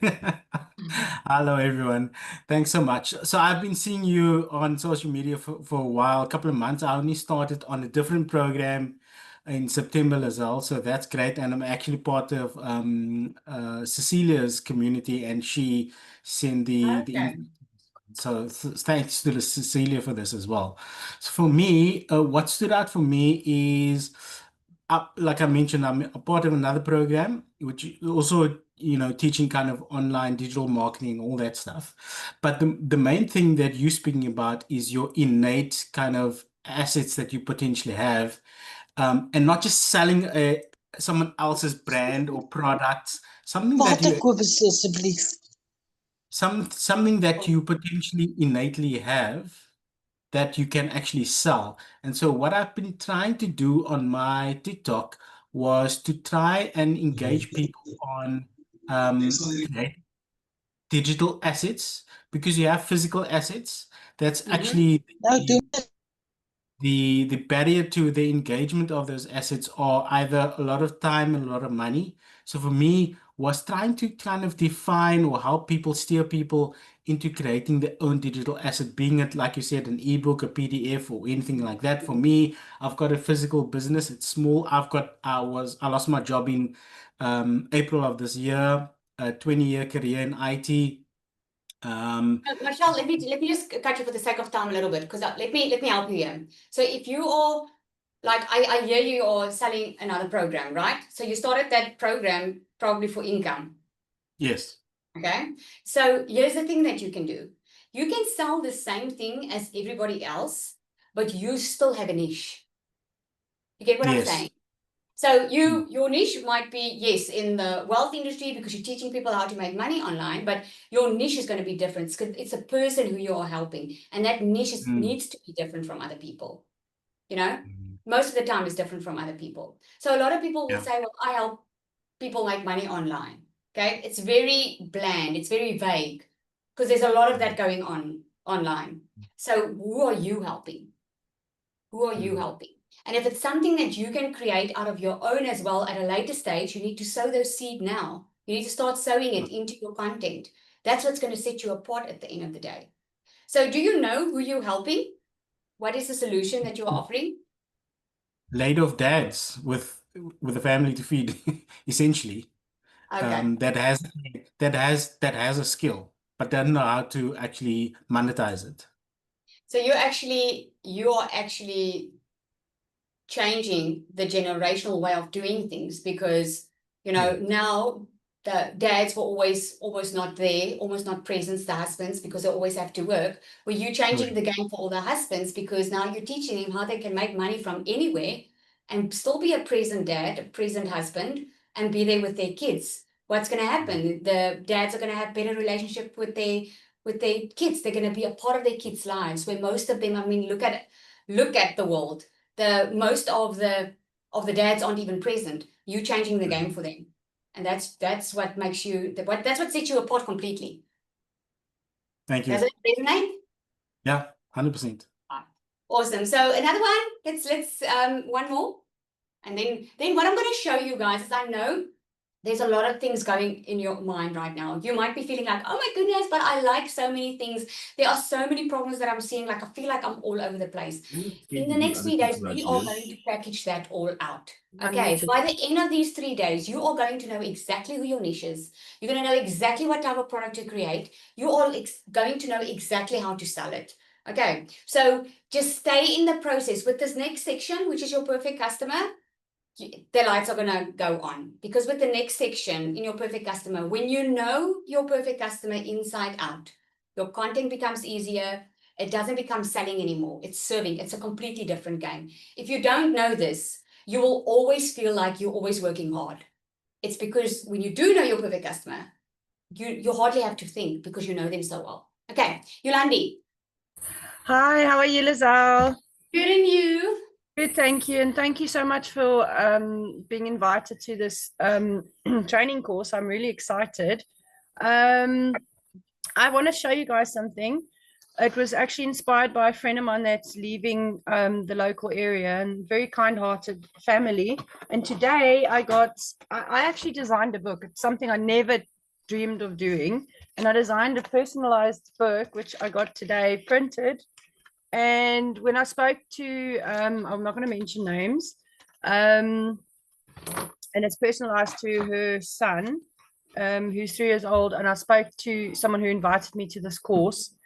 Speaker 6: Hello, everyone. Thanks so much. So I've been seeing you on social media for a while, a couple of months. I only started on a different program in September as well, so that's great. And I'm actually part of Cecilia's community, and she sent
Speaker 1: Okay.
Speaker 6: so thanks to Cecilia for this as well. So for me, what stood out for me is, like I mentioned, I'm a part of another program, which also, teaching kind of online digital marketing, all that stuff. But the main thing that you're speaking about is your innate kind of assets that you potentially have, and not just selling someone else's brand or products, something that
Speaker 7: Water
Speaker 6: you
Speaker 7: koop asseblief.
Speaker 6: something that you potentially innately have that you can actually sell. And so what I've been trying to do on my TikTok was to try and engage people on create digital assets, because you have physical assets. That's actually
Speaker 7: Nou doen
Speaker 6: the barrier to the engagement of those assets are either a lot of time and a lot of money. So for me, was trying to kind of define or help people steer people into creating their own digital asset, being it, like you said, an ebook, a PDF, or anything like that. For me, I've got a physical business. It's small. I lost my job in April of this year, a 20-year career in IT.
Speaker 1: Marshall, let me just cut you for the sake of time a little bit, because let me help you here. So if you are like I hear you are selling another program, right? So you started that program probably for income.
Speaker 6: Yes.
Speaker 1: Okay. So here's the thing that you can do. You can sell the same thing as everybody else, but you still have a niche. You get what I'm
Speaker 6: Yes.
Speaker 1: saying? So your niche might be, yes, in the wealth industry because you're teaching people how to make money online, but your niche is going to be different. It's a person who you are helping, and that niche needs to be different from other people. You know, most of the time it's different from other people. So a lot of people will
Speaker 6: Yeah.
Speaker 1: say, well, I help people make money online. Okay, it's very bland, it's very vague because there's a lot of that going on online. So who are you helping? Who are you helping? And if it's something that you can create out of your own as well at a later stage, you need to sow those seed now. You need to start sowing it into your content. That's what's going to set you apart at the end of the day. So do you know who you're helping? What is the solution that you're offering?
Speaker 6: Laid-off dads with a family to feed, essentially.
Speaker 1: Okay.
Speaker 6: That has a skill, but doesn't know how to actually monetize it.
Speaker 1: So you're actually changing the generational way of doing things because, you know, now the dads were always almost not there, almost not present, the husbands, because they always have to work. Were you changing the game for all the husbands because now you're teaching them how they can make money from anywhere and still be a present dad, a present husband, and be there with their kids? What's going to happen? The dads are going to have better relationship with their kids. They're going to be a part of their kids' lives, where most of them, I mean, look at the world. Most of the dads aren't even present. You changing the game for them, and that's what makes you that's what sets you apart completely.
Speaker 6: Thank you.
Speaker 1: Does it resonate?
Speaker 6: Yeah, 100%.
Speaker 1: Awesome. So another one. Let's one more, and then what I'm going to show you guys is, I know there's a lot of things going in your mind right now. You might be feeling like, oh my goodness, but I like so many things. There are so many problems that I'm seeing. Like, I feel like I'm all over the place. In the next 3 days, we are going to package that all out. Okay, by the end of these 3 days, you are going to know exactly who your niche is. You're going to know exactly what type of product to create. You are going to know exactly how to sell it. Okay, so just stay in the process with this next section, which is your perfect customer. The lights are going to go on, because with the next section in your perfect customer, when you know your perfect customer inside out, your content becomes easier. It doesn't become selling anymore. It's serving. It's a completely different game. If you don't know this, you will always feel like you're always working hard. It's because when you do know your perfect customer, you hardly have to think because you know them so well. Okay, Yolandi.
Speaker 7: Hi, how are you, Lizelle?
Speaker 1: Good, and you?
Speaker 7: Good, thank you. And thank you so much for being invited to this training course. I'm really excited. I want to show you guys something. It was actually inspired by a friend of mine that's leaving the local area, and very kind-hearted family. And today I actually designed a book. It's something I never dreamed of doing. And I designed a personalized book, which I got today printed. And when I spoke to, I'm not going to mention names, and it's personalized to her son, who's 3 years old. And I spoke to someone who invited me to this course.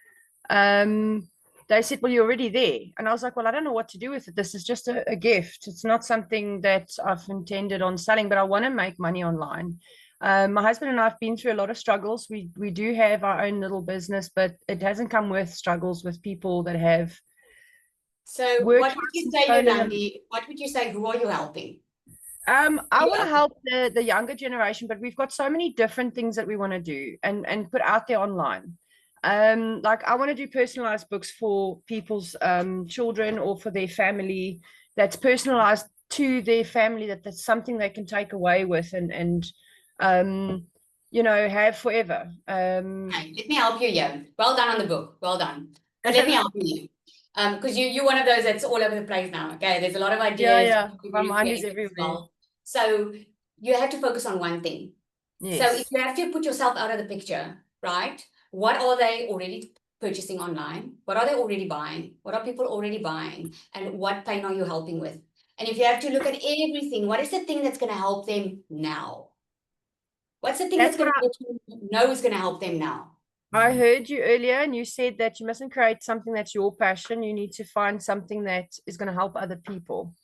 Speaker 7: They said, well, you're already there. And I was like, well, I don't know what to do with it. This is just a gift. It's not something that I've intended on selling, but I want to make money online. My husband and I have been through a lot of struggles. We do have our own little business, but it hasn't come with struggles with people that have.
Speaker 1: So what would you say, Yolandi? What would you say? Who are you helping?
Speaker 7: I want to help the younger generation, but we've got so many different things that we want to do and put out there online. Like, I want to do personalized books for people's children or for their family, that's personalized to their family, that's something they can take away with and you know, have forever.
Speaker 1: Let me help you here. Well done on the book. Well done. But let me help you. Because you're one of those that's all over the place now. Okay, there's a lot of ideas.
Speaker 7: Yeah. My mind is everywhere.
Speaker 1: Well. So you have to focus on one thing.
Speaker 7: Yes.
Speaker 1: So if you have to put yourself out of the picture, right? What are they already purchasing online? What are they already buying? What are people already buying? And what pain are you helping with? And if you have to look at everything, what is the thing that's going to help them now? What's the thing that's going to know is going to help them now?
Speaker 7: I heard you earlier, and you said that you mustn't create something that's your passion. You need to find something that is going to help other people.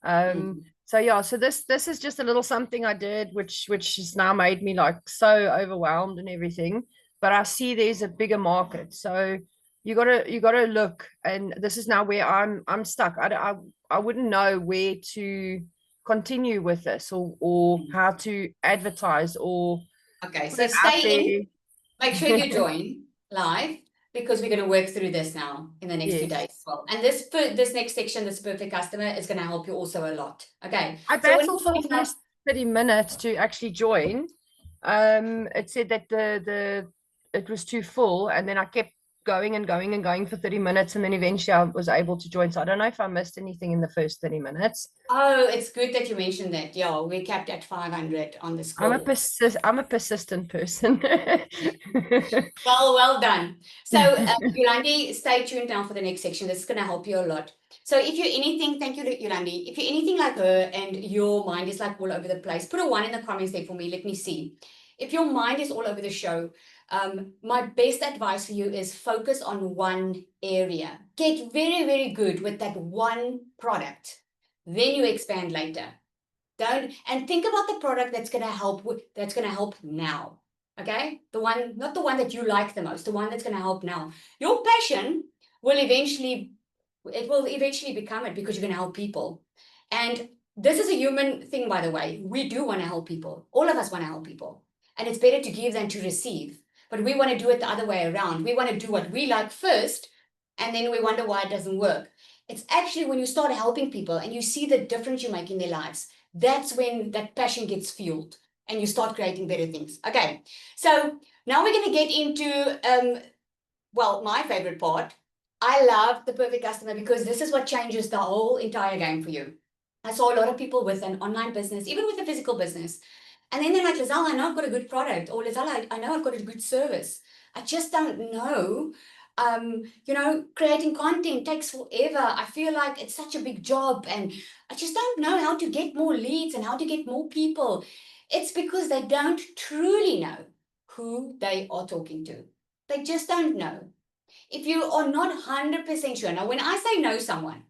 Speaker 7: So yeah, so this is just a little something I did, which has now made me like so overwhelmed and everything. But I see there's a bigger market. So you gotta look, and this is now where I'm stuck. I wouldn't know where to continue with this, or how to advertise or
Speaker 1: Okay,
Speaker 7: put
Speaker 1: so
Speaker 7: it out
Speaker 1: stay
Speaker 7: there.
Speaker 1: in. Make sure you join live because we're going to work through this now in the next few
Speaker 7: Yes.
Speaker 1: days as well. And this next section, this perfect customer, is going to help you also a lot. Okay.
Speaker 7: I
Speaker 1: So when
Speaker 7: battled for the
Speaker 1: we're
Speaker 7: first 30 minutes to actually join. It said that it was too full, and then I kept going and going and going for 30 minutes, and then eventually I was able to join. So I don't know if I missed anything in the first 30 minutes.
Speaker 1: Oh, it's good that you mentioned that. Yeah, we capped at 500 on the
Speaker 7: I'm
Speaker 1: score.
Speaker 7: I'm a persistent person.
Speaker 1: Well done. So, Yolandi, stay tuned now for the next section. This is going to help you a lot. So if you're anything, thank you, Yolandi. If you're anything like her and your mind is like all over the place, put a 1 in the comments there for me. Let me see. If your mind is all over the show, my best advice for you is focus on one area. Get very, very good with that one product. Then you expand later. Don't, and think about the product that's going to help now. Okay, the one, not the one that you like the most, the one that's going to help now. Your passion will eventually become it, because you're going to help people. And this is a human thing, by the way. We do want to help people. All of us want to help people, and it's better to give than to receive. But we want to do it the other way around. We want to do what we like first, and then we wonder why it doesn't work. It's actually when you start helping people and you see the difference you make in their lives, that's when that passion gets fueled and you start creating better things. Okay, so now we're going to get into, well, my favorite part. I love the perfect customer because this is what changes the whole entire game for you. I saw a lot of people with an online business, even with a physical business. And then they're like, Lizelle, I know I've got a good product. Or Lizelle, I know I've got a good service. I just don't know. Creating content takes forever. I feel like it's such a big job and I just don't know how to get more leads and how to get more people. It's because they don't truly know who they are talking to. They just don't know. If you are not 100% sure, now when I say know someone,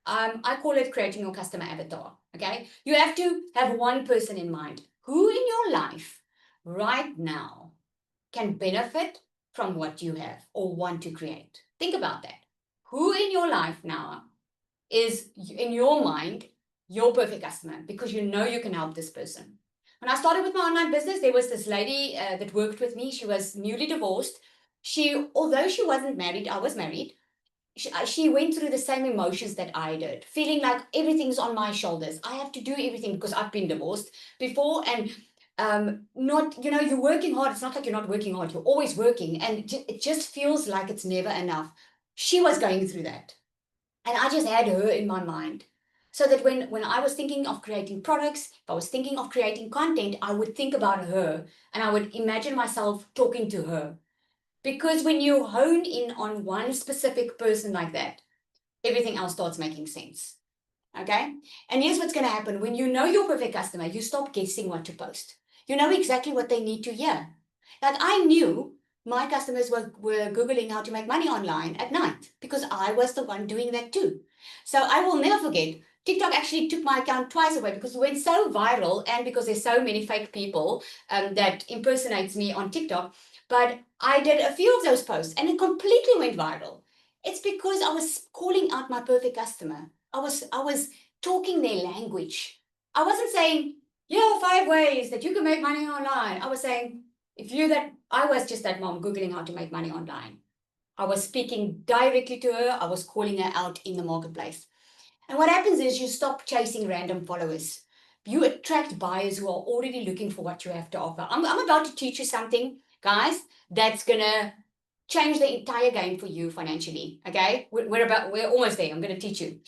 Speaker 1: I call it creating your customer avatar, okay? You have to have one person in mind. Who in your life right now can benefit from what you have or want to create? Think about that. Who in your life now is, in your mind, your perfect customer, because you know you can help this person? When I started with my online business, there was this lady that worked with me. She was newly divorced. Although she wasn't married, I was married. She went through the same emotions that I did, feeling like everything's on my shoulders. I have to do everything because I've been divorced before, and you're working hard. It's not like you're not working hard. You're always working, and it just feels like it's never enough. She was going through that, and I just had her in my mind, so that when I was thinking of creating products, if I was thinking of creating content, I would think about her, and I would imagine myself talking to her. Because when you hone in on one specific person like that, everything else starts making sense. Okay? And here's what's going to happen. When you know your perfect customer, you stop guessing what to post. You know exactly what they need to hear. Like I knew my customers were Googling how to make money online at night because I was the one doing that too. So I will never forget, TikTok actually took my account twice away because it went so viral, and because there's so many fake people that impersonates me on TikTok. But I did a few of those posts and it completely went viral. It's because I was calling out my perfect customer. I was talking their language. I wasn't saying, here are 5 ways that you can make money online. I was saying, I was just that mom Googling how to make money online. I was speaking directly to her. I was calling her out in the marketplace. And what happens is you stop chasing random followers. You attract buyers who are already looking for what you have to offer. I'm about to teach you something, guys, that's going to change the entire game for you financially, okay? We're almost there. I'm going to teach you.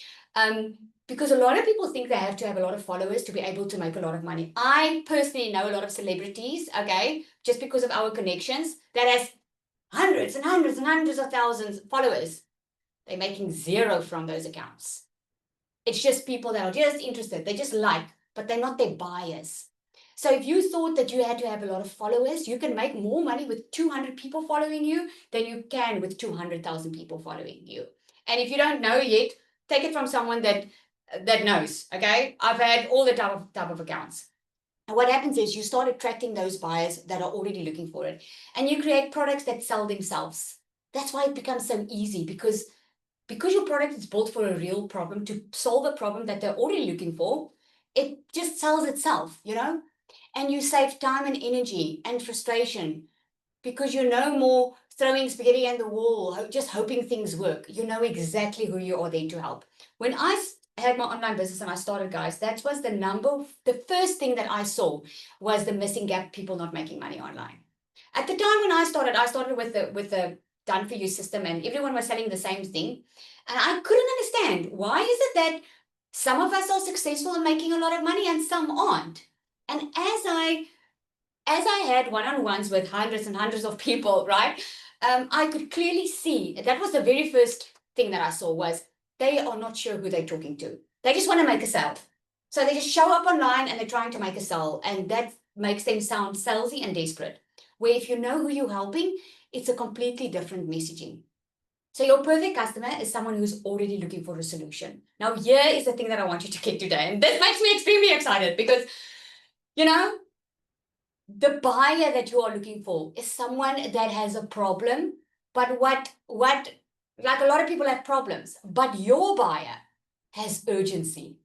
Speaker 1: Because a lot of people think they have to have a lot of followers to be able to make a lot of money. I personally know a lot of celebrities, okay, just because of our connections, that has hundreds and hundreds and hundreds of thousands of followers. They're making zero from those accounts. It's just people that are just interested. They just like, but they're not their buyers. So if you thought that you had to have a lot of followers, you can make more money with 200 people following you than you can with 200,000 people following you. And if you don't know yet, take it from someone that knows, okay? I've had all the type of accounts. And what happens is you start attracting those buyers that are already looking for it. And you create products that sell themselves. That's why it becomes so easy because your product is built for a real problem to solve a problem that they're already looking for. It just sells itself, you know, and you save time and energy and frustration because you're no more throwing spaghetti at the wall, just hoping things work. You know exactly who you are there to help. When I had my online business and I started, guys, that was the first thing that I saw was the missing gap, people not making money online. At the time when I started with the done for you system and everyone was selling the same thing. And I couldn't understand, why is it that some of us are successful in making a lot of money and some aren't? And as I had one-on-ones with hundreds and hundreds of people, right? I could clearly see that was the very first thing that I saw was they are not sure who they're talking to. They just want to make a sale. So they just show up online and they're trying to make a sale. And that makes them sound salesy and desperate. Where if you know who you're helping, it's a completely different messaging. So your perfect customer is someone who's already looking for a solution. Now, here is the thing that I want you to get today. And this makes me extremely excited because, you know, the buyer that you are looking for is someone that has a problem, but like a lot of people have problems, but your buyer has urgency.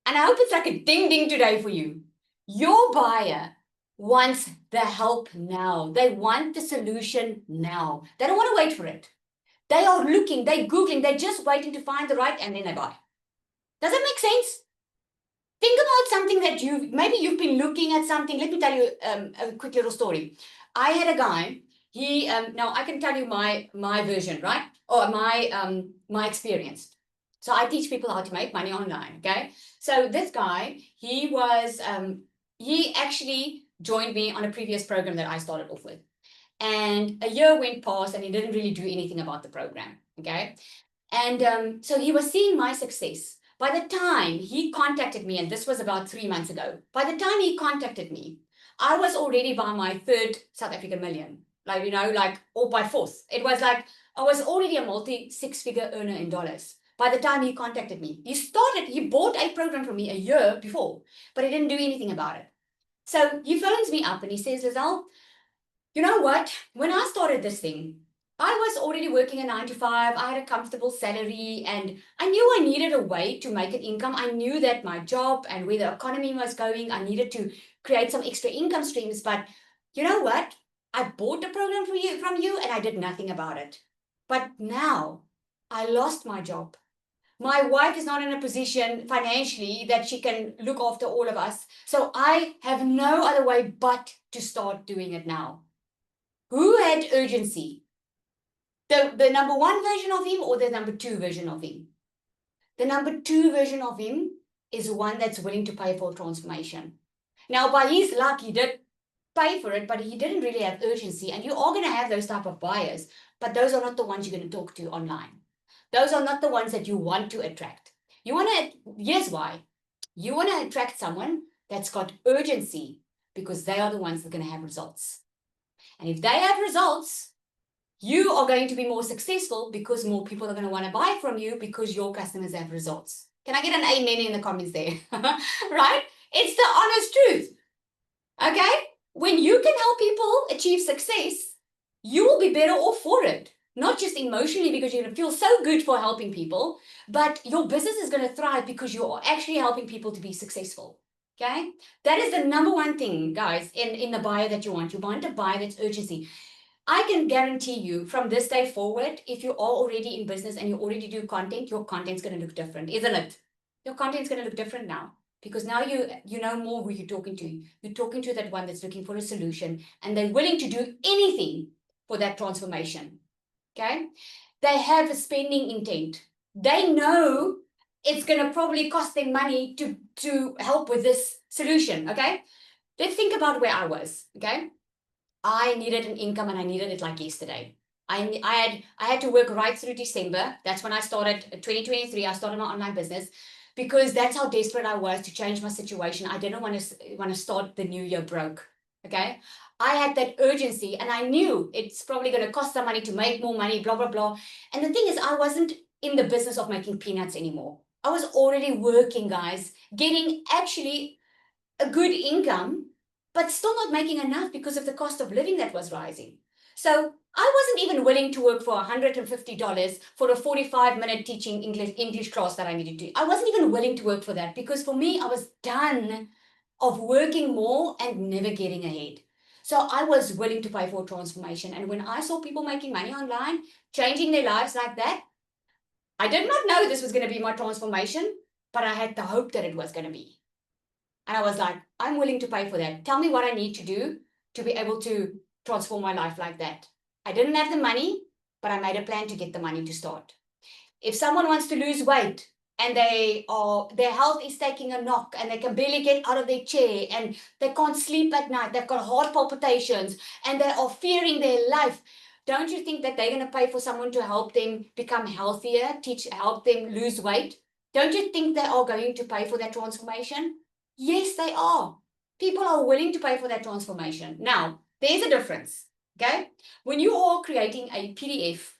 Speaker 1: And I hope it's like a ding ding today for you. Your buyer wants the help now. They want the solution now. They don't want to wait for it. They are looking, they're Googling, they're just waiting to find the right, and then they buy. Does that make sense? Think about something that maybe you've been looking at something. Let me tell you a quick little story. I had a guy, now I can tell you my version, right? Or my experience. So I teach people how to make money online, okay? So this guy, he actually joined me on a previous program that I started off with. And a year went past and he didn't really do anything about the program, okay? And so he was seeing my success. By the time he contacted me, and this was about 3 months ago, by the time he contacted me, I was already by my 3rd South African million, like, you know, like, or by 4th. It was like, I was already a multi-6-figure earner in dollars. By the time he contacted me, he bought a program from me a year before, but he didn't do anything about it. So he phones me up and he says, Lizelle, you know what? When I started this thing, I was already working a 9 to 5. I had a comfortable salary and I knew I needed a way to make an income. I knew that my job and where the economy was going, I needed to create some extra income streams. But you know what? I bought the program from you and I did nothing about it. But now I lost my job. My wife is not in a position financially that she can look after all of us. So I have no other way but to start doing it now. Who had urgency? The number 1 version of him or the number 2 version of him? The number 2 version of him is one that's willing to pay for transformation. Now, by his luck, he did pay for it, but he didn't really have urgency. And you are going to have those type of buyers, but those are not the ones you're going to talk to online. Those are not the ones that you want to attract. Here's why. You want to attract someone that's got urgency because they are the ones that are going to have results. And if they have results, you are going to be more successful because more people are going to want to buy from you because your customers have results. Can I get an amen in the comments there? Right? It's the honest truth. Okay? When you can help people achieve success, you will be better off for it. Not just emotionally because you're going to feel so good for helping people, but your business is going to thrive because you're actually helping people to be successful. Okay? That is the number 1 thing, guys, in the buyer that you want. You want a buyer that's urgency. I can guarantee you from this day forward, if you are already in business and you already do content, your content's going to look different, isn't it? Your content's going to look different now because now you know more who you're talking to. You're talking to that one that's looking for a solution and they're willing to do anything for that transformation. Okay? They have a spending intent. They know it's going to probably cost them money to help with this solution. Okay? Let's think about where I was. Okay? I needed an income and I needed it like yesterday. I had to work right through December. That's when I started 2023. I started my online business because that's how desperate I was to change my situation. I didn't want to start the new year broke. Okay. I had that urgency and I knew it's probably going to cost some money to make more money, blah, blah, blah. And the thing is, I wasn't in the business of making peanuts anymore. I was already working, guys, getting actually a good income, but still not making enough because of the cost of living that was rising. So I wasn't even willing to work for $150 for a 45-minute teaching English class that I needed to. I wasn't even willing to work for that because for me, I was done of working more and never getting ahead. So I was willing to pay for transformation. And when I saw people making money online, changing their lives like that, I did not know this was going to be my transformation, but I had the hope that it was going to be. And I was like, I'm willing to pay for that. Tell me what I need to do to be able to transform my life like that. I didn't have the money, but I made a plan to get the money to start. If someone wants to lose weight and their health is taking a knock and they can barely get out of their chair and they can't sleep at night, they've got heart palpitations and they are fearing their life, don't you think that they're going to pay for someone to help them become healthier, help them lose weight? Don't you think they are going to pay for that transformation? Yes, they are. People are willing to pay for that transformation. Now, there's a difference, okay? When you are creating a PDF,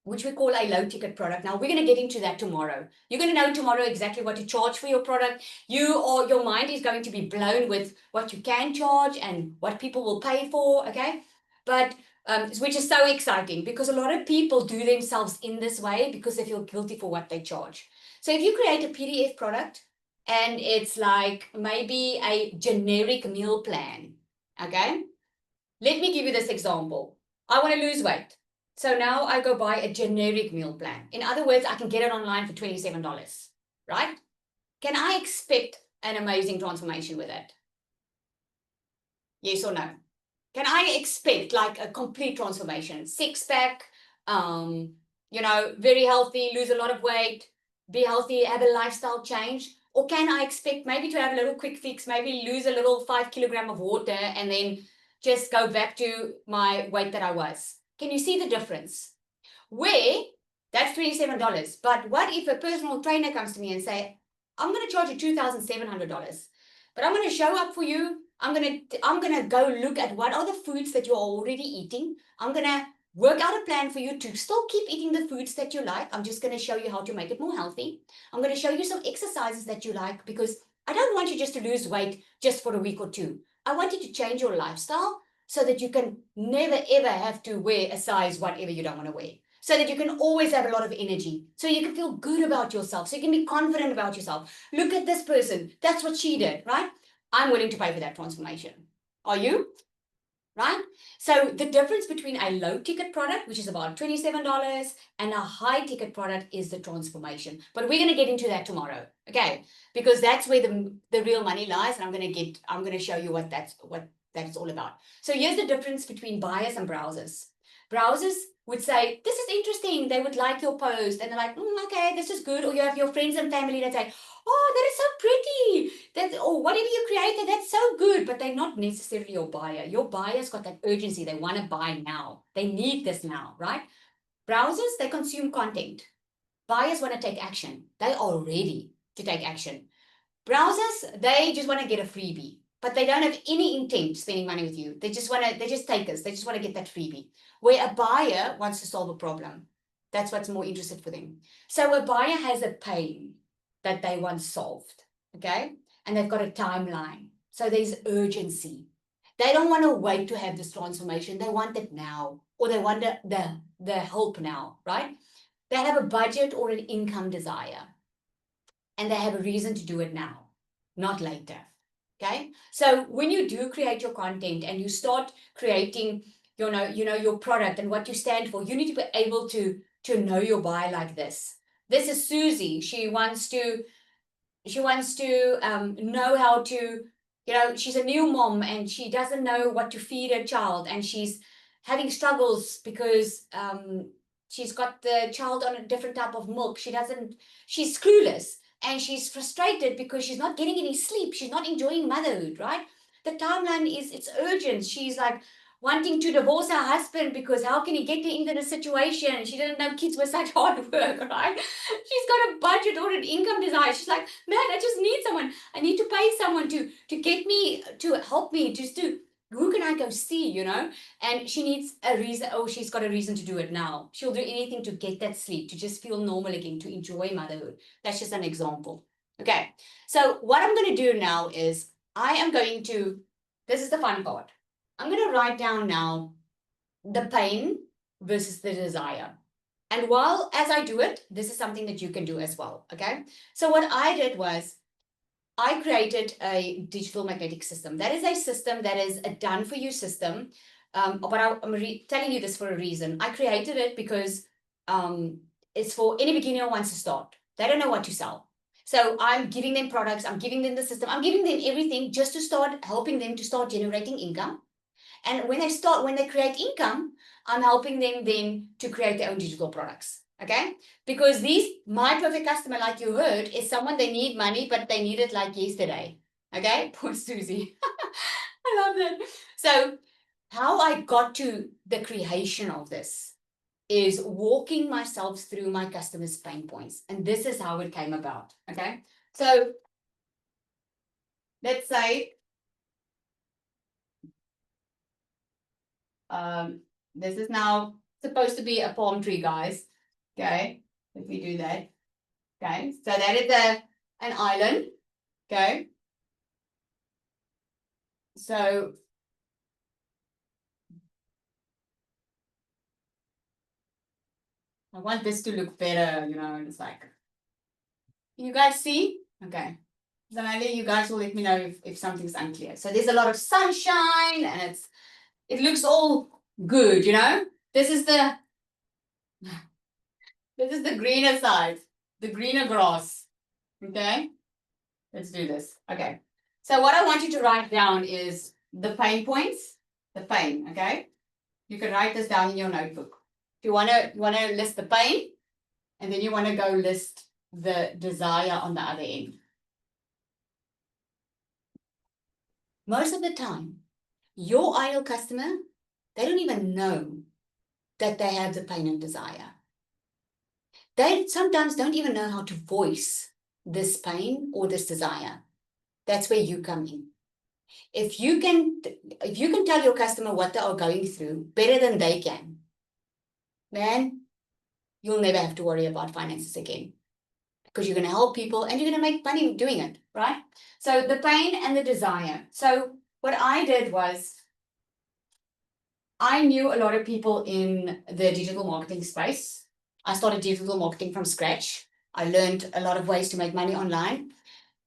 Speaker 1: which we call a low ticket product. Now, we're going to get into that tomorrow. You're going to know tomorrow exactly what to charge for your product. Your mind is going to be blown with what you can charge and what people will pay for, okay? But which is so exciting because a lot of people do themselves in this way because they feel guilty for what they charge. So if you create a PDF product and it's like maybe a generic meal plan, okay? Let me give you this example. I want to lose weight. So now I go buy a generic meal plan. In other words, I can get it online for $27, right? Can I expect an amazing transformation with it? Yes or no? Can I expect like a complete transformation? Six-pack, very healthy, lose a lot of weight, be healthy, have a lifestyle change? Or can I expect maybe to have a little quick fix, maybe lose a little 5 kilograms of water and then just go back to my weight that I was? Can you see the difference? Where that's $27. But what if a personal trainer comes to me and say, I'm going to charge you $2,700, but I'm going to show up for you. I'm going to go look at what are the foods that you're already eating. I'm going to work out a plan for you to still keep eating the foods that you like. I'm just going to show you how to make it more healthy. I'm going to show you some exercises that you like because I don't want you just to lose weight just for a week or two. I want you to change your lifestyle so that you can never, ever have to wear a size whatever you don't want to wear. So that you can always have a lot of energy. So you can feel good about yourself. So you can be confident about yourself. Look at this person. That's what she did, right? I'm willing to pay for that transformation. Are you? Right? So the difference between a low ticket product, which is about $27, and a high ticket product is the transformation. But we're going to get into that tomorrow. Okay? Because that's where the real money lies. And I'm going to show you what that's all about. So here's the difference between buyers and browsers. Browsers would say, this is interesting. They would like your post. And they're like, okay, this is good. Or you have your friends and family that say, oh, that is so pretty. Or whatever you created, that's so good. But they're not necessarily your buyer. Your buyer's got that urgency. They want to buy now. They need this now, right? Browsers, they consume content. Buyers want to take action. They are ready to take action. Browsers, they just want to get a freebie. But they don't have any intent spending money with you. They're just takers. They just want to get that freebie. Where a buyer wants to solve a problem. That's what's more interested for them. So a buyer has a pain that they want solved, okay? And they've got a timeline. So there's urgency. They don't want to wait to have this transformation. They want it now, or they want the help now, right? They have a budget or an income desire, and they have a reason to do it now, not later. Okay, so when you do create your content and you start creating, your product and what you stand for, you need to be able to know your buyer like this. This is Susie. She wants to know how to, she's a new mom and she doesn't know what to feed her child, and she's having struggles because she's got the child on a different type of milk. She's clueless. And she's frustrated because she's not getting any sleep. She's not enjoying motherhood, right? The timeline it's urgent. She's like wanting to divorce her husband because how can he get her into the situation? She didn't know kids were such hard work, right? She's got a budget or an income desire. She's like, man, I just need someone. I need to pay someone to get me, to help me, just to, who can I go see, And she needs a reason. Oh, she's got a reason to do it now. She'll do anything to get that sleep, to just feel normal again, to enjoy motherhood. That's just an example. Okay. So what I'm going to do now is this is the fun part. I'm going to write down now the pain versus the desire. And while as I do it, this is something that you can do as well. Okay. So what I did was I created a digital magnetic system. That is a system that is a done for you system. I'm telling you this for a reason. I created it because it's for any beginner who wants to start. They don't know what to sell. So I'm giving them products, I'm giving them the system, I'm giving them everything just to start helping them to start generating income. And when they create income, I'm helping them then to create their own digital products. Okay. Because my perfect customer, like you heard, is someone they need money, but they need it like yesterday. Okay. Poor Susie. I love that. So how I got to the creation of this is walking myself through my customers' pain points. And this is how it came about. Okay. So let's say this is now supposed to be a palm tree, guys. Okay. If we do that. Okay. So that is an island. Okay. So I want this to look better, it's like, can you guys see? Okay. So maybe you guys will let me know if something's unclear. So there's a lot of sunshine and it looks all good, This is the greener side, the greener grass. Okay. Let's do this. Okay. So what I want you to write down is the pain points, the pain. Okay. You can write this down in your notebook. If you want to list the pain, and then you want to go list the desire on the other end. Most of the time, your ideal customer, they don't even know that they have the pain and desire. They sometimes don't even know how to voice this pain or this desire. That's where you come in. If you can tell your customer what they are going through better than they can, man, you'll never have to worry about finances again, because you're going to help people and you're going to make money doing it, right? So the pain and the desire. So what I did was I knew a lot of people in the digital marketing space. I started digital marketing from scratch. I learned a lot of ways to make money online.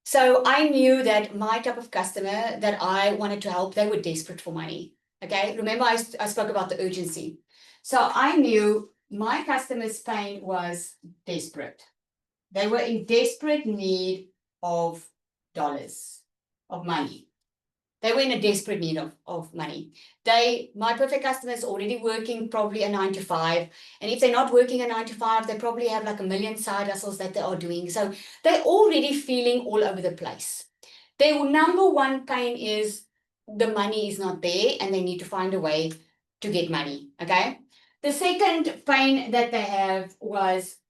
Speaker 1: So I knew that my type of customer that I wanted to help, they were desperate for money. Okay. Remember I spoke about the urgency. So I knew my customer's pain was desperate. They were in desperate need of dollars, of money. They were in a desperate need of money. My perfect customer is already working probably a 9 to 5. And if they're not working a 9 to 5, they probably have like a million side hustles that they are doing. So they're already feeling all over the place. Their number one pain is the money is not there and they need to find a way to get money. Okay. The second pain that they have was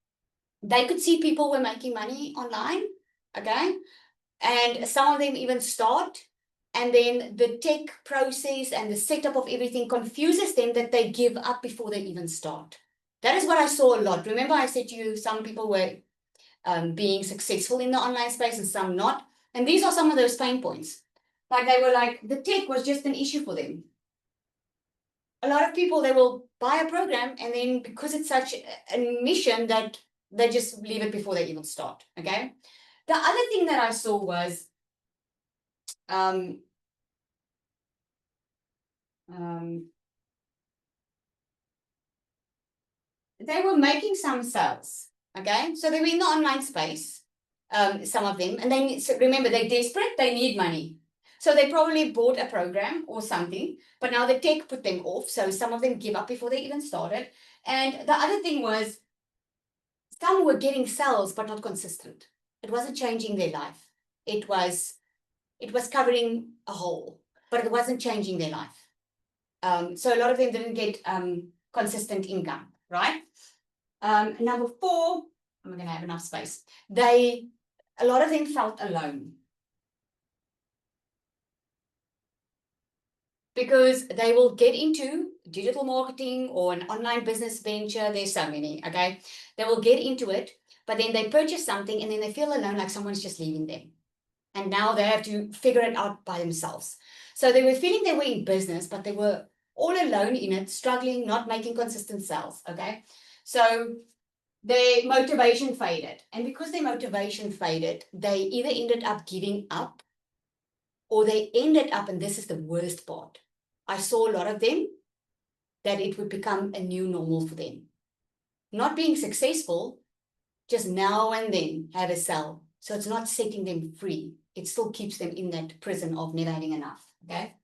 Speaker 1: they could see people were making money online. Okay. And some of them even start. And then the tech process and the setup of everything confuses them that they give up before they even start. That is what I saw a lot. Remember I said to you, some people were being successful in the online space and some not. And these are some of those pain points. Like they were like, the tech was just an issue for them. A lot of people, they will buy a program and then because it's such a mission that they just leave it before they even start. Okay. The other thing that I saw was they were making some sales. Okay. So they were in the online space, some of them, and then remember they're desperate, they need money. So they probably bought a program or something, but now the tech put them off. So some of them give up before they even started. And the other thing was some were getting sales, but not consistent. It wasn't changing their life. It was covering a hole, but it wasn't changing their life. So a lot of them didn't get consistent income, right? Number 4, I'm going to have enough space. A lot of them felt alone. Because they will get into digital marketing or an online business venture. There's so many, okay? They will get into it, but then they purchase something and then they feel alone, like someone's just leaving them. And now they have to figure it out by themselves. So they were feeling they were in business, but they were all alone in it, struggling, not making consistent sales. Okay. So their motivation faded. And because their motivation faded, they either ended up giving up or they ended up, and this is the worst part, I saw a lot of them that it would become a new normal for them. Not being successful, just now and then have a sell. So it's not setting them free. It still keeps them in that prison of never having enough. Okay.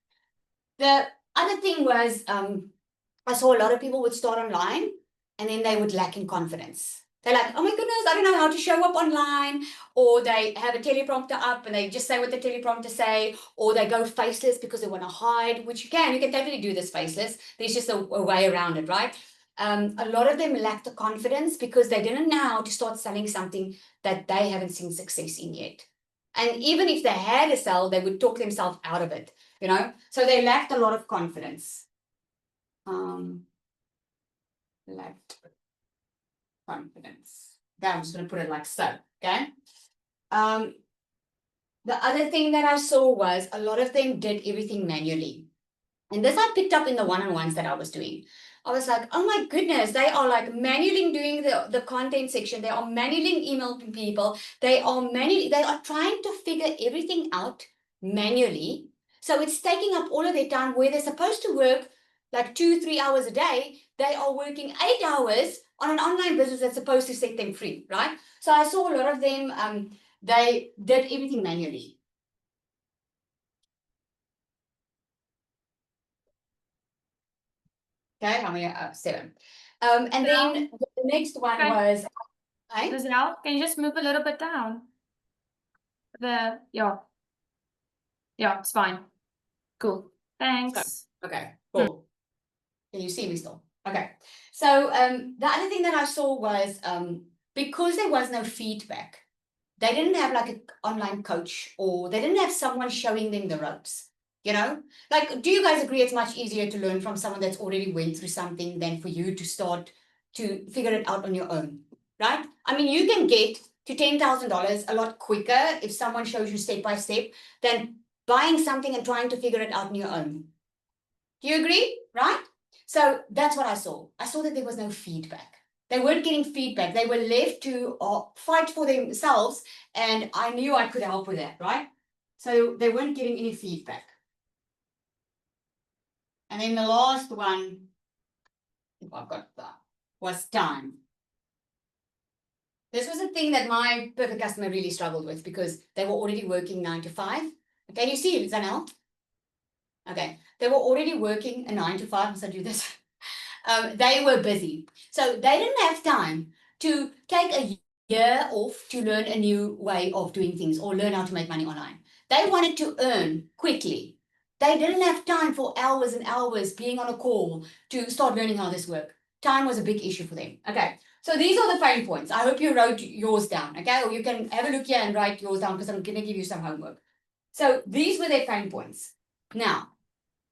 Speaker 1: The other thing was, I saw a lot of people would start online and then they would lack in confidence. They're like, oh my goodness, I don't know how to show up online. Or they have a teleprompter up and they just say what the teleprompter say. Or they go faceless because they want to hide, which you can totally do this faceless. There's just a way around it, right? A lot of them lack the confidence because they didn't know how to start selling something that they haven't seen success in yet. And even if they had a sell, they would talk themselves out of it, So they lacked a lot of confidence. Lacked confidence. Okay, I'm just going to put it like so, okay? The other thing that I saw was a lot of them did everything manually. And this I picked up in the one-on-ones that I was doing. I was like, oh my goodness, they are like manually doing the content section. They are manually emailing people. They are trying to figure everything out manually. So it's taking up all of their time where they're supposed to work like 2-3 hours a day. They are working 8 hours on an online business that's supposed to set them free, right? So I saw a lot of them, they did everything manually. Okay, how many? 7. And then the next one
Speaker 4: Okay.
Speaker 1: was, right?
Speaker 4: Lizelle, can you just move a little bit down? Yeah, it's fine. Cool. Thanks.
Speaker 1: Okay, cool. Can you see me still? Okay. So the other thing that I saw was because there was no feedback, they didn't have like an online coach or they didn't have someone showing them the ropes. Like, do you guys agree it's much easier to learn from someone that's already went through something than for you to start to figure it out on your own, right? I mean, you can get to $10,000 a lot quicker if someone shows you step by step than buying something and trying to figure it out on your own. Do you agree, right? So that's what I saw. I saw that there was no feedback. They weren't getting feedback. They were left to fight for themselves, and I knew I could help with that, right? So they weren't getting any feedback. And then the last one, if I've got that, was time. This was a thing that my perfect customer really struggled with because they were already working 9 to 5. Can you see it, Zanel? Okay, they were already working a 9 to 5. Must I do this? They were busy. So they didn't have time to take a year off to learn a new way of doing things or learn how to make money online. They wanted to earn quickly. They didn't have time for hours and hours being on a call to start learning how this works. Time was a big issue for them. Okay, so these are the pain points. I hope you wrote yours down, okay? Or you can have a look here and write yours down because I'm going to give you some homework. So these were their pain points. Now,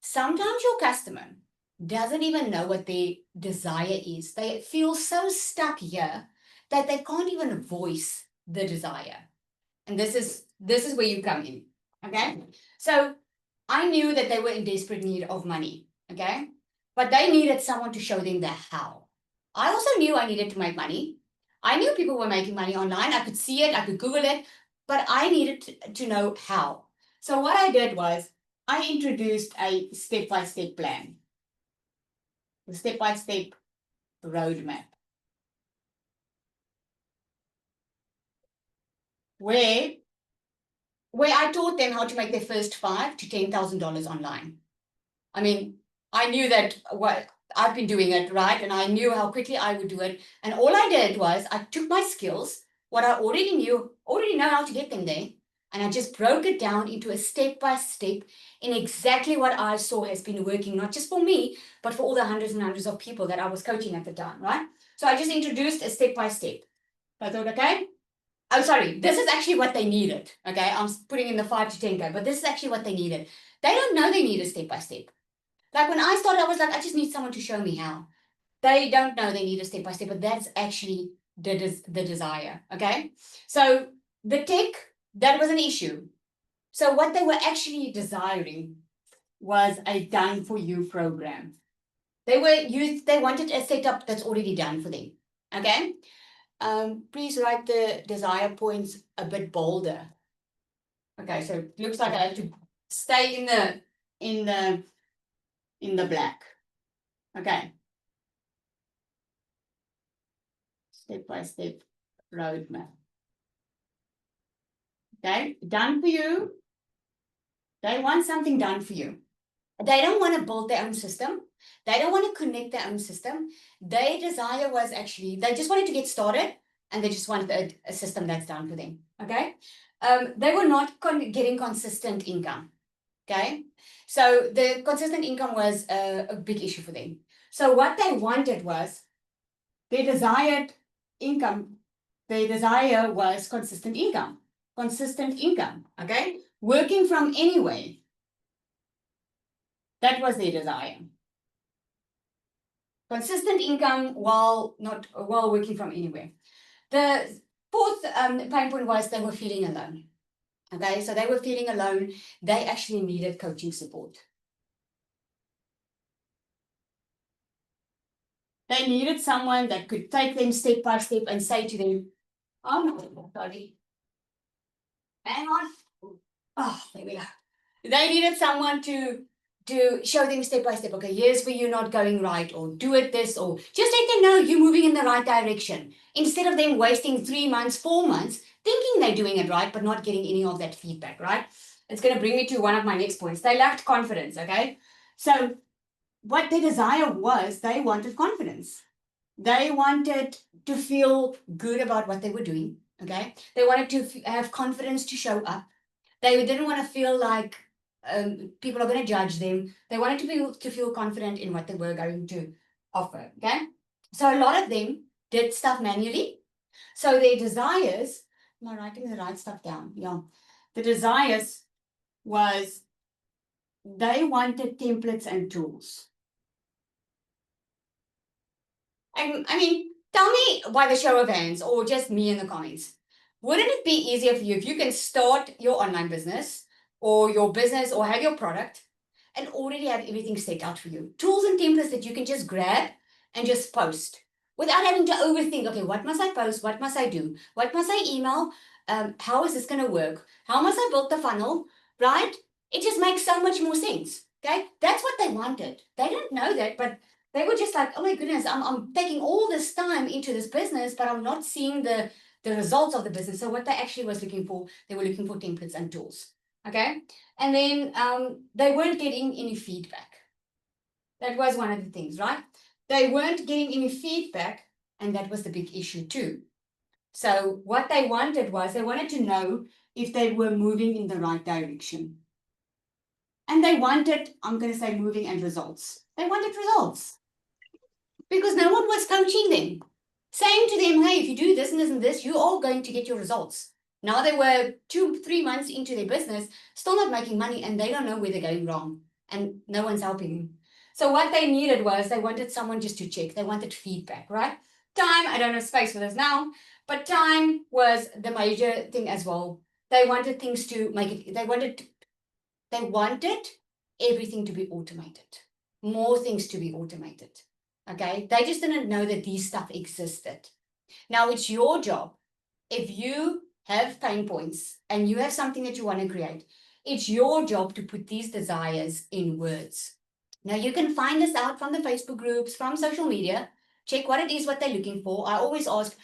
Speaker 1: sometimes your customer doesn't even know what their desire is. They feel so stuck here that they can't even voice the desire. And this is where you come in, okay? So I knew that they were in desperate need of money, okay? But they needed someone to show them the how. I also knew I needed to make money. I knew people were making money online. I could see it, I could Google it, but I needed to know how. So what I did was I introduced a step-by-step plan. The step-by-step roadmap. Where I taught them how to make their first $5,000 to $10,000 online. I mean, I knew that I've been doing it, right? And I knew how quickly I would do it. And all I did was I took my skills, what I already know how to get them there. And I just broke it down into a step-by-step in exactly what I saw has been working, not just for me, but for all the hundreds and hundreds of people that I was coaching at the time, right? So I just introduced a step-by-step. I thought, okay, I'm sorry, this is actually what they needed, okay? I'm putting in the 5 to 10K, but this is actually what they needed. They don't know they need a step-by-step. Like when I started, I was like, I just need someone to show me how. They don't know they need a step-by-step, but that's actually the desire, okay? So the tech, that was an issue. So what they were actually desiring was a done for you program. They wanted a setup that's already done for them. Okay. Please write the desire points a bit bolder. Okay, so it looks like I have to stay in the black. Okay. Step by step roadmap. Okay, done for you. They want something done for you. They don't want to build their own system. They don't want to connect their own system. Their desire was actually, they just wanted to get started and they just wanted a system that's done for them. Okay. They were not getting consistent income. Okay. So the consistent income was a big issue for them. So what they wanted was their desired income. Their desire was consistent income. Consistent income. Okay. Working from anywhere. That was their desire. Consistent income while working from anywhere. The fourth pain point was they were feeling alone. Okay, so they were feeling alone. They actually needed coaching support. They needed someone that could take them step by step and say to them, "Oh no, sorry. Hang on. Oh, there we go." They needed someone to show them step by step. Okay, here's where you're not going right, or do it this, or just let them know you're moving in the right direction. Instead of them wasting 3 months, 4 months, thinking they're doing it right, but not getting any of that feedback, right? It's going to bring me to one of my next points. They lacked confidence, okay? So what their desire was, they wanted confidence. They wanted to feel good about what they were doing, okay? They wanted to have confidence to show up. They didn't want to feel like people are going to judge them. They wanted to feel confident in what they were going to offer, okay? So a lot of them did stuff manually. So their desires, am I writing the right stuff down? Yeah. The desires was they wanted templates and tools. I mean, tell me by the show of hands or just me in the comments. Wouldn't it be easier for you if you can start your online business or your business or have your product and already have everything set out for you? Tools and templates that you can just grab and just post without having to overthink, okay, what must I post? What must I do? What must I email? How is this going to work? How must I build the funnel, right? It just makes so much more sense, okay? That's what they wanted. They didn't know that, but they were just like, oh my goodness, I'm taking all this time into this business, but I'm not seeing the results of the business. So what they actually was looking for, they were looking for templates and tools, okay? And then they weren't getting any feedback. That was one of the things, right? They weren't getting any feedback, and that was the big issue too. So what they wanted was they wanted to know if they were moving in the right direction. And they wanted, I'm going to say moving and results. They wanted results because no one was coaching them, saying to them, hey, if you do this and this and this, you are going to get your results. Now they were 2-3 months into their business, still not making money, and they don't know where they're going wrong, and no one's helping them. So what they needed was they wanted someone just to check. They wanted feedback, right? Time, I don't have space for this now, but time was the major thing as well. They wanted things to make it, they wanted everything to be automated, more things to be automated. Okay, they just didn't know that these stuff existed. Now it's your job. If you have pain points and you have something that you want to create, it's your job to put these desires in words. Now you can find this out from the Facebook groups, from social media. Check what it is, what they're looking for. I always ask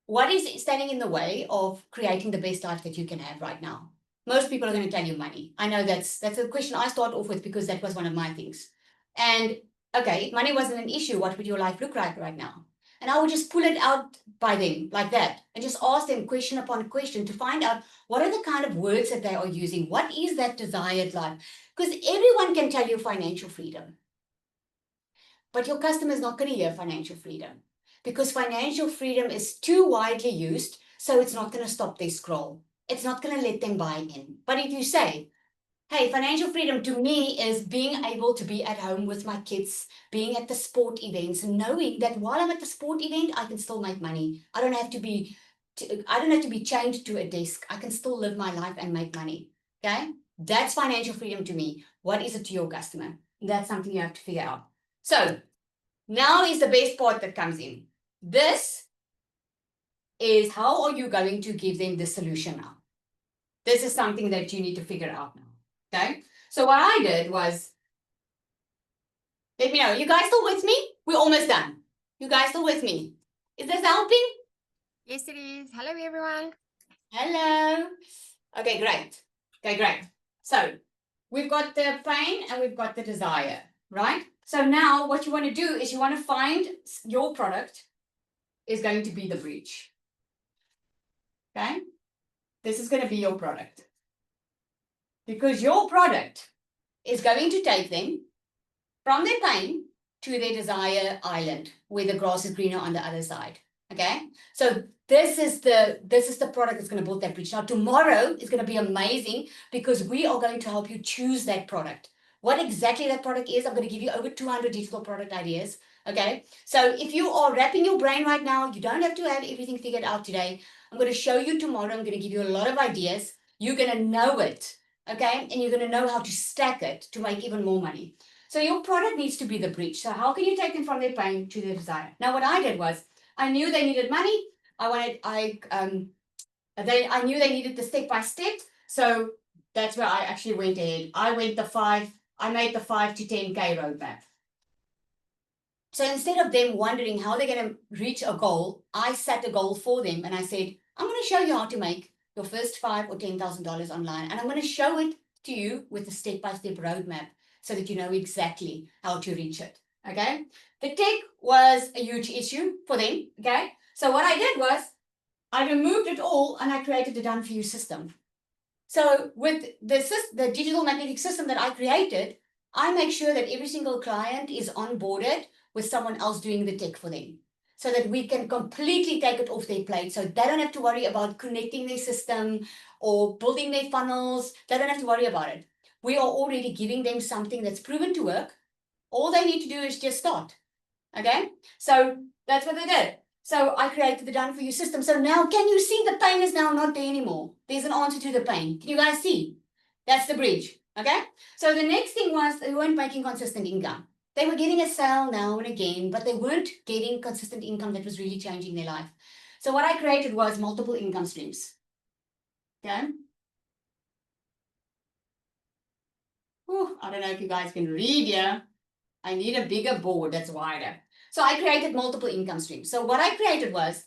Speaker 1: what is standing in the way of creating the best life that you can have right now. Most people are going to tell you money. I know that's a question I start off with because that was one of my things. And okay, if money wasn't an issue, what would your life look like right now? And I would just pull it out by them like that and just ask them question upon question to find out what are the kind of words that they are using. What is that desired life? Because everyone can tell you financial freedom. But your customer is not going to hear financial freedom because financial freedom is too widely used. So it's not going to stop their scroll. It's not going to let them buy in. But if you say, hey, financial freedom to me is being able to be at home with my kids, being at the sport events, knowing that while I'm at the sport event, I can still make money. I don't have to be chained to a desk. I can still live my life and make money. Okay, That's financial freedom to me. What is it to your customer? That's something you have to figure out. So now is the best part that comes in. This is how are you going to give them the solution now? This is something that you need to figure out now. Okay. So what I did was, let me know, you guys still with me? We're almost done. You guys still with me? Is this helping?
Speaker 8: Yes, it is. Hello, everyone.
Speaker 1: Hello. Okay, great. Okay, great. So we've got the pain and we've got the desire, right? So now what you want to do is you want to find your product is going to be the bridge. Okay? This is going to be your product. Because your product is going to take them from their pain to their desire island where the grass is greener on the other side. Okay? So this is the product that's going to build that bridge. Now tomorrow is going to be amazing because we are going to help you choose that product. What exactly that product is, I'm going to give you over 200 digital product ideas. Okay, so if you are wrapping your brain right now, you don't have to have everything figured out today. I'm going to show you tomorrow. I'm going to give you a lot of ideas. You're going to know it. Okay, and you're going to know how to stack it to make even more money. So your product needs to be the bridge. So how can you take them from their pain to their desire? Now what I did was I knew they needed money. I knew they needed the step-by-step. So that's where I actually went ahead. I made the 5 to 10K roadmap. So instead of them wondering how they're going to reach a goal, I set a goal for them and I said, I'm going to show you how to make your first $5,000 or $10,000 online. And I'm going to show it to you with a step-by-step roadmap so that you know exactly how to reach it. Okay. The tech was a huge issue for them. Okay. So what I did was I removed it all and I created a done for you system. So with the digital magnetic system that I created, I make sure that every single client is onboarded with someone else doing the tech for them so that we can completely take it off their plate. So they don't have to worry about connecting their system or building their funnels. They don't have to worry about it. We are already giving them something that's proven to work. All they need to do is just start. Okay. So that's what they did. So I created the done for you system. So now can you see the pain is now not there anymore? There's an answer to the pain. Can you guys see? That's the bridge. Okay. So the next thing was they weren't making consistent income. They were getting a sale now and again, but they weren't getting consistent income that was really changing their life. So what I created was multiple income streams. Okay. Whew, I don't know if you guys can read here. I need a bigger board that's wider. So I created multiple income streams. So what I created was,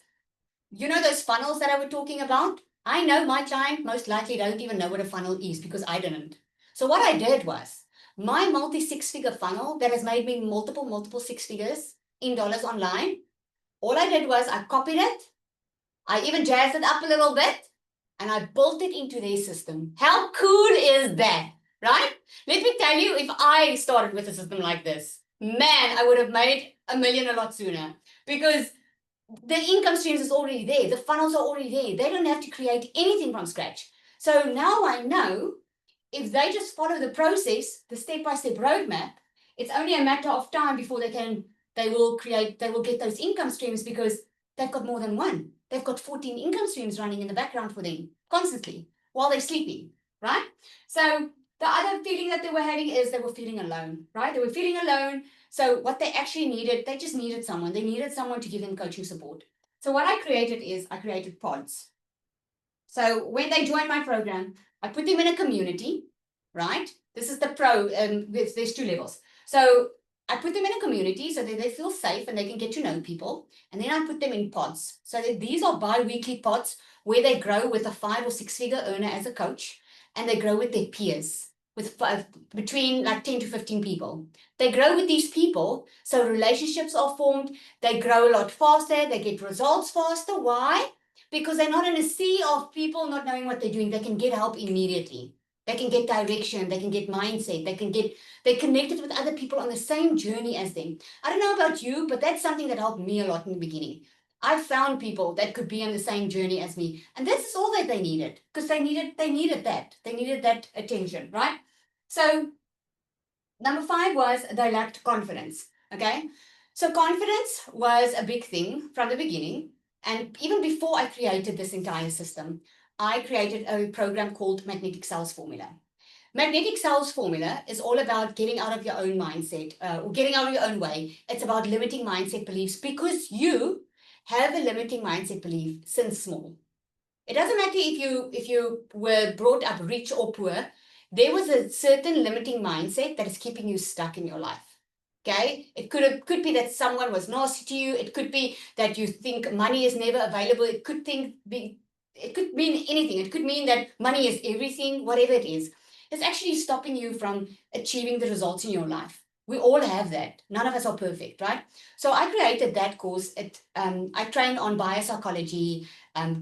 Speaker 1: you know those funnels that I was talking about? I know my client most likely don't even know what a funnel is because I didn't. So what I did was, my multi-6-figure funnel that has made me multiple 6 figures in dollars online, all I did was I copied it, I even jazzed it up a little bit, and I built it into their system. How cool is that, right? Let me tell you, if I started with a system like this, man, I would have made $1 million a lot sooner because the income streams is already there. The funnels are already there. They don't have to create anything from scratch. So now I know if they just follow the process, the step-by-step roadmap, it's only a matter of time before they will get those income streams because they've got more than one. They've got 14 income streams running in the background for them constantly while they're sleeping, right? So the other feeling that they were having is they were feeling alone, right? They were feeling alone. So what they actually needed, they just needed someone. They needed someone to give them coaching support. So what I created is I created pods. So when they join my program, I put them in a community, right? This is the pro, there's 2 levels. So I put them in a community so that they feel safe and they can get to know people. And then I put them in pods. So that these are bi-weekly pods where they grow with a 5 or 6 figure earner as a coach and they grow with their peers. With between like 10 to 15 people. They grow with these people, so relationships are formed, they grow a lot faster, they get results faster. Why? Because they're not in a sea of people not knowing what they're doing. They can get help immediately. They can get direction, they can get mindset, they're connected with other people on the same journey as them. I don't know about you, but that's something that helped me a lot in the beginning. I found people that could be on the same journey as me. And this is all that they needed, because they needed that attention, right? So number 5 was they lacked confidence. Okay. So confidence was a big thing from the beginning. And even before I created this entire system, I created a program called Magnetic Sales Formula. Magnetic sales formula is all about getting out of your own mindset or getting out of your own way. It's about limiting mindset beliefs because you have a limiting mindset belief since small. It doesn't matter if you were brought up rich or poor, there was a certain limiting mindset that is keeping you stuck in your life. Okay, it could be that someone was nasty to you. It could be that you think money is never available. It could mean anything. It could mean that money is everything, whatever it is. It's actually stopping you from achieving the results in your life. We all have that. None of us are perfect, right? So I created that course. I train on biopsychology,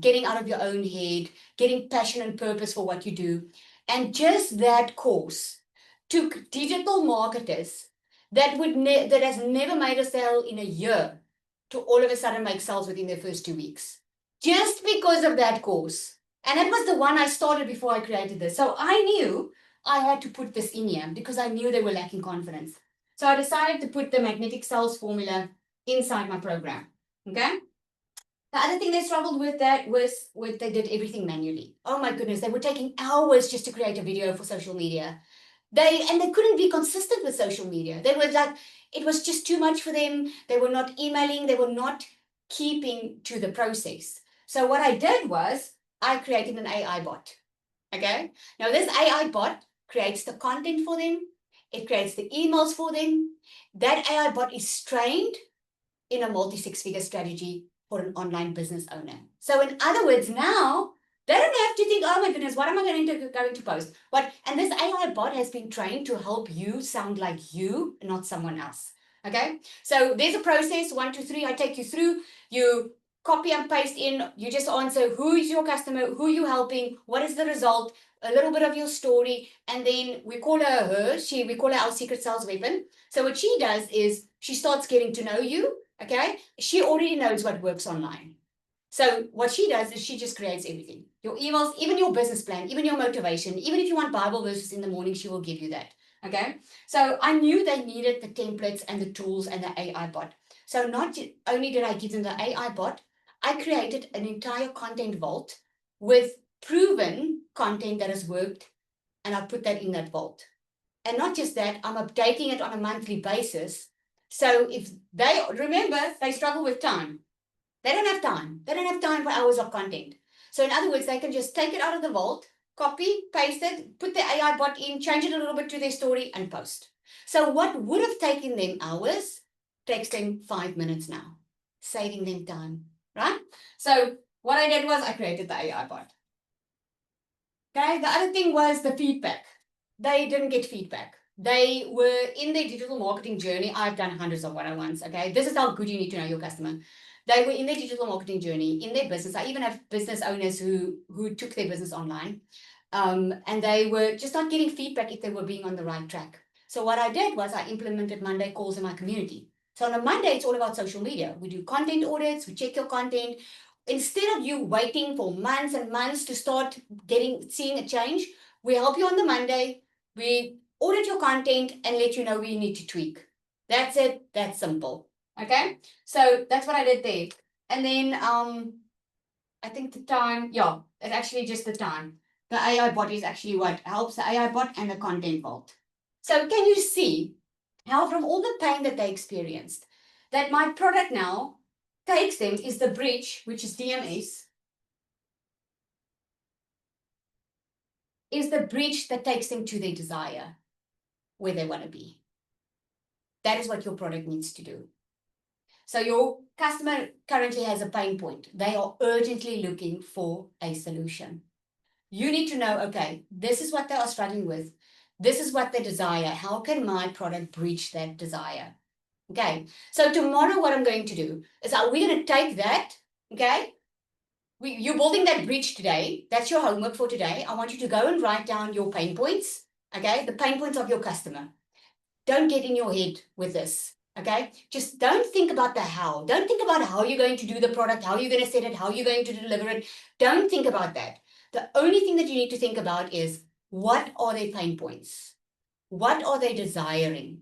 Speaker 1: getting out of your own head, getting passion and purpose for what you do. And just that course took digital marketers that has never made a sale in a year to all of a sudden make sales within their first 2 weeks. Just because of that course. And it was the one I started before I created this. So I knew I had to put this in here because I knew they were lacking confidence. So I decided to put the magnetic sales formula inside my program. Okay. The other thing they struggled with that was they did everything manually. Oh my goodness, they were taking hours just to create a video for social media. They couldn't be consistent with social media. They were like, it was just too much for them. They were not emailing. They were not keeping to the process. So what I did was I created an AI bot. Okay. Now this AI bot creates the content for them. It creates the emails for them. That AI bot is trained in a multi-six-figure strategy for an online business owner. So in other words, now they don't have to think, oh my goodness, what am I going to post? And this AI bot has been trained to help you sound like you, not someone else. Okay. So there's a process, 1, 2, 3. I take you through. You copy and paste in. You just answer who is your customer, who you helping, what is the result, a little bit of your story, and then we call her. We call her our secret sales weapon. So what she does is she starts getting to know you. Okay. She already knows what works online. So what she does is she just creates everything. Your emails, even your business plan, even your motivation, even if you want Bible verses in the morning, she will give you that. Okay. So I knew they needed the templates and the tools and the AI bot. So not only did I give them the AI bot, I created an entire content vault with proven content that has worked, and I put that in that vault. And not just that, I'm updating it on a monthly basis. So if they struggle with time. They don't have time. They don't have time for hours of content. So in other words, they can just take it out of the vault, copy, paste it, put the AI bot in, change it a little bit to their story and post. So what would have taken them hours takes them 5 minutes now, saving them time, right? So what I did was I created the AI bot. Okay, the other thing was the feedback. They didn't get feedback. They were in their digital marketing journey. I've done hundreds of one-on-ones. Okay, this is how good you need to know your customer. They were in their digital marketing journey, in their business. I even have business owners who took their business online, and they were just not getting feedback if they were being on the right track. So what I did was I implemented Monday calls in my community. So on a Monday, it's all about social media. We do content audits, we check your content. Instead of you waiting for months and months to start seeing a change, we help you on the Monday. We audit your content and let you know where you need to tweak. That's it. That's simple. Okay, so that's what I did there. And then I think the time, yeah, it's actually just the time. The AI bot is actually what helps the AI bot and the content vault. So can you see how from all the pain that they experienced, that my product now takes them is the bridge, which is DMS, is the bridge that takes them to their desire, where they want to be. That is what your product needs to do. So your customer currently has a pain point. They are urgently looking for a solution. You need to know, okay, this is what they are struggling with. This is what they desire. How can my product bridge that desire? Okay, so tomorrow what I'm going to do is we're going to take that, okay? You're building that bridge today. That's your homework for today. I want you to go and write down your pain points, okay? The pain points of your customer. Don't get in your head with this. Okay, just don't think about the how. Don't think about how you're going to do the product, how you're going to set it, how you're going to deliver it. Don't think about that. The only thing that you need to think about is what are their pain points? What are they desiring?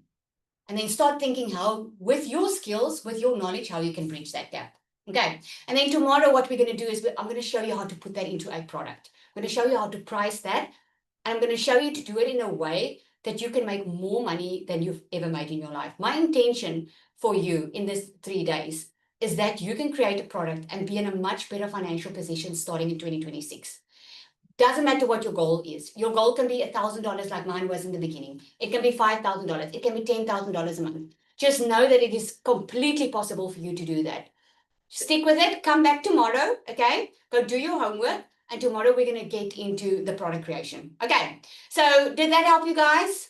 Speaker 1: And then start thinking how, with your skills, with your knowledge, how you can bridge that gap. Okay, and then tomorrow what we're going to do is I'm going to show you how to put that into a product. I'm going to show you how to price that And I'm going to show you to do it in a way that you can make more money than you've ever made in your life. My intention for you in this 3 days is that you can create a product and be in a much better financial position starting in 2026. Doesn't matter what your goal is. Your goal can be $1,000 like mine was in the beginning. It can be $5,000. It can be $10,000 a month. Just know that it is completely possible for you to do that. Stick with it. Come back tomorrow. Okay. Go do your homework. And tomorrow we're going to get into the product creation. Okay. So did that help you guys?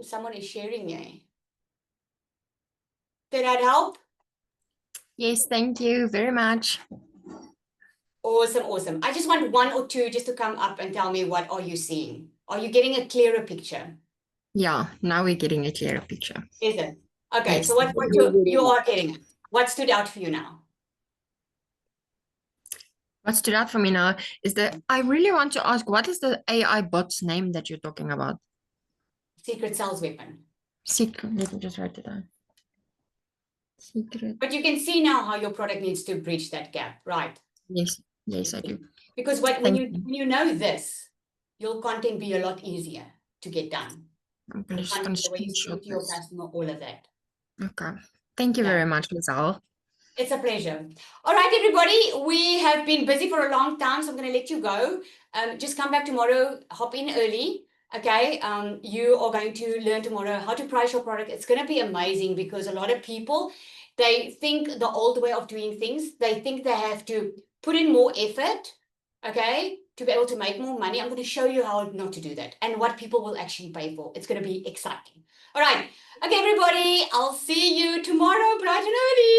Speaker 1: Someone is sharing here. Did that help?
Speaker 8: Yes, thank you very much.
Speaker 1: Awesome, awesome. I just want one or two just to come up and tell me, what are you seeing? Are you getting a clearer picture?
Speaker 8: Yeah, now we're getting a clearer picture.
Speaker 1: Is it? Okay,
Speaker 8: Yes.
Speaker 1: so what you are getting it. What stood out for you now?
Speaker 8: What stood out for me now is that I really want to ask, what is the AI bot's name that you're talking about?
Speaker 1: Secret sales weapon.
Speaker 8: Secret, let me just write it down. Secret,
Speaker 1: But you can see now how your product needs to bridge that gap, right?
Speaker 8: yes, yes, I do.
Speaker 1: Because when
Speaker 8: Thank
Speaker 1: you know this, your content be a lot easier to get done.
Speaker 8: I'm just going to
Speaker 1: The way you
Speaker 8: screenshot
Speaker 1: speak to your
Speaker 8: this.
Speaker 1: customer, all of that.
Speaker 8: Okay. Thank you
Speaker 1: Yeah.
Speaker 8: very much, Lizelle.
Speaker 1: It's a pleasure. All right, everybody, we have been busy for a long time, so I'm going to let you go. Just come back tomorrow, hop in early. Okay, you are going to learn tomorrow how to price your product. It's going to be amazing because a lot of people, they think the old way of doing things. They think they have to put in more effort, okay, to be able to make more money. I'm going to show you how not to do that and what people will actually pay for. It's going to be exciting. All right. Okay, everybody, I'll see you tomorrow bright and early.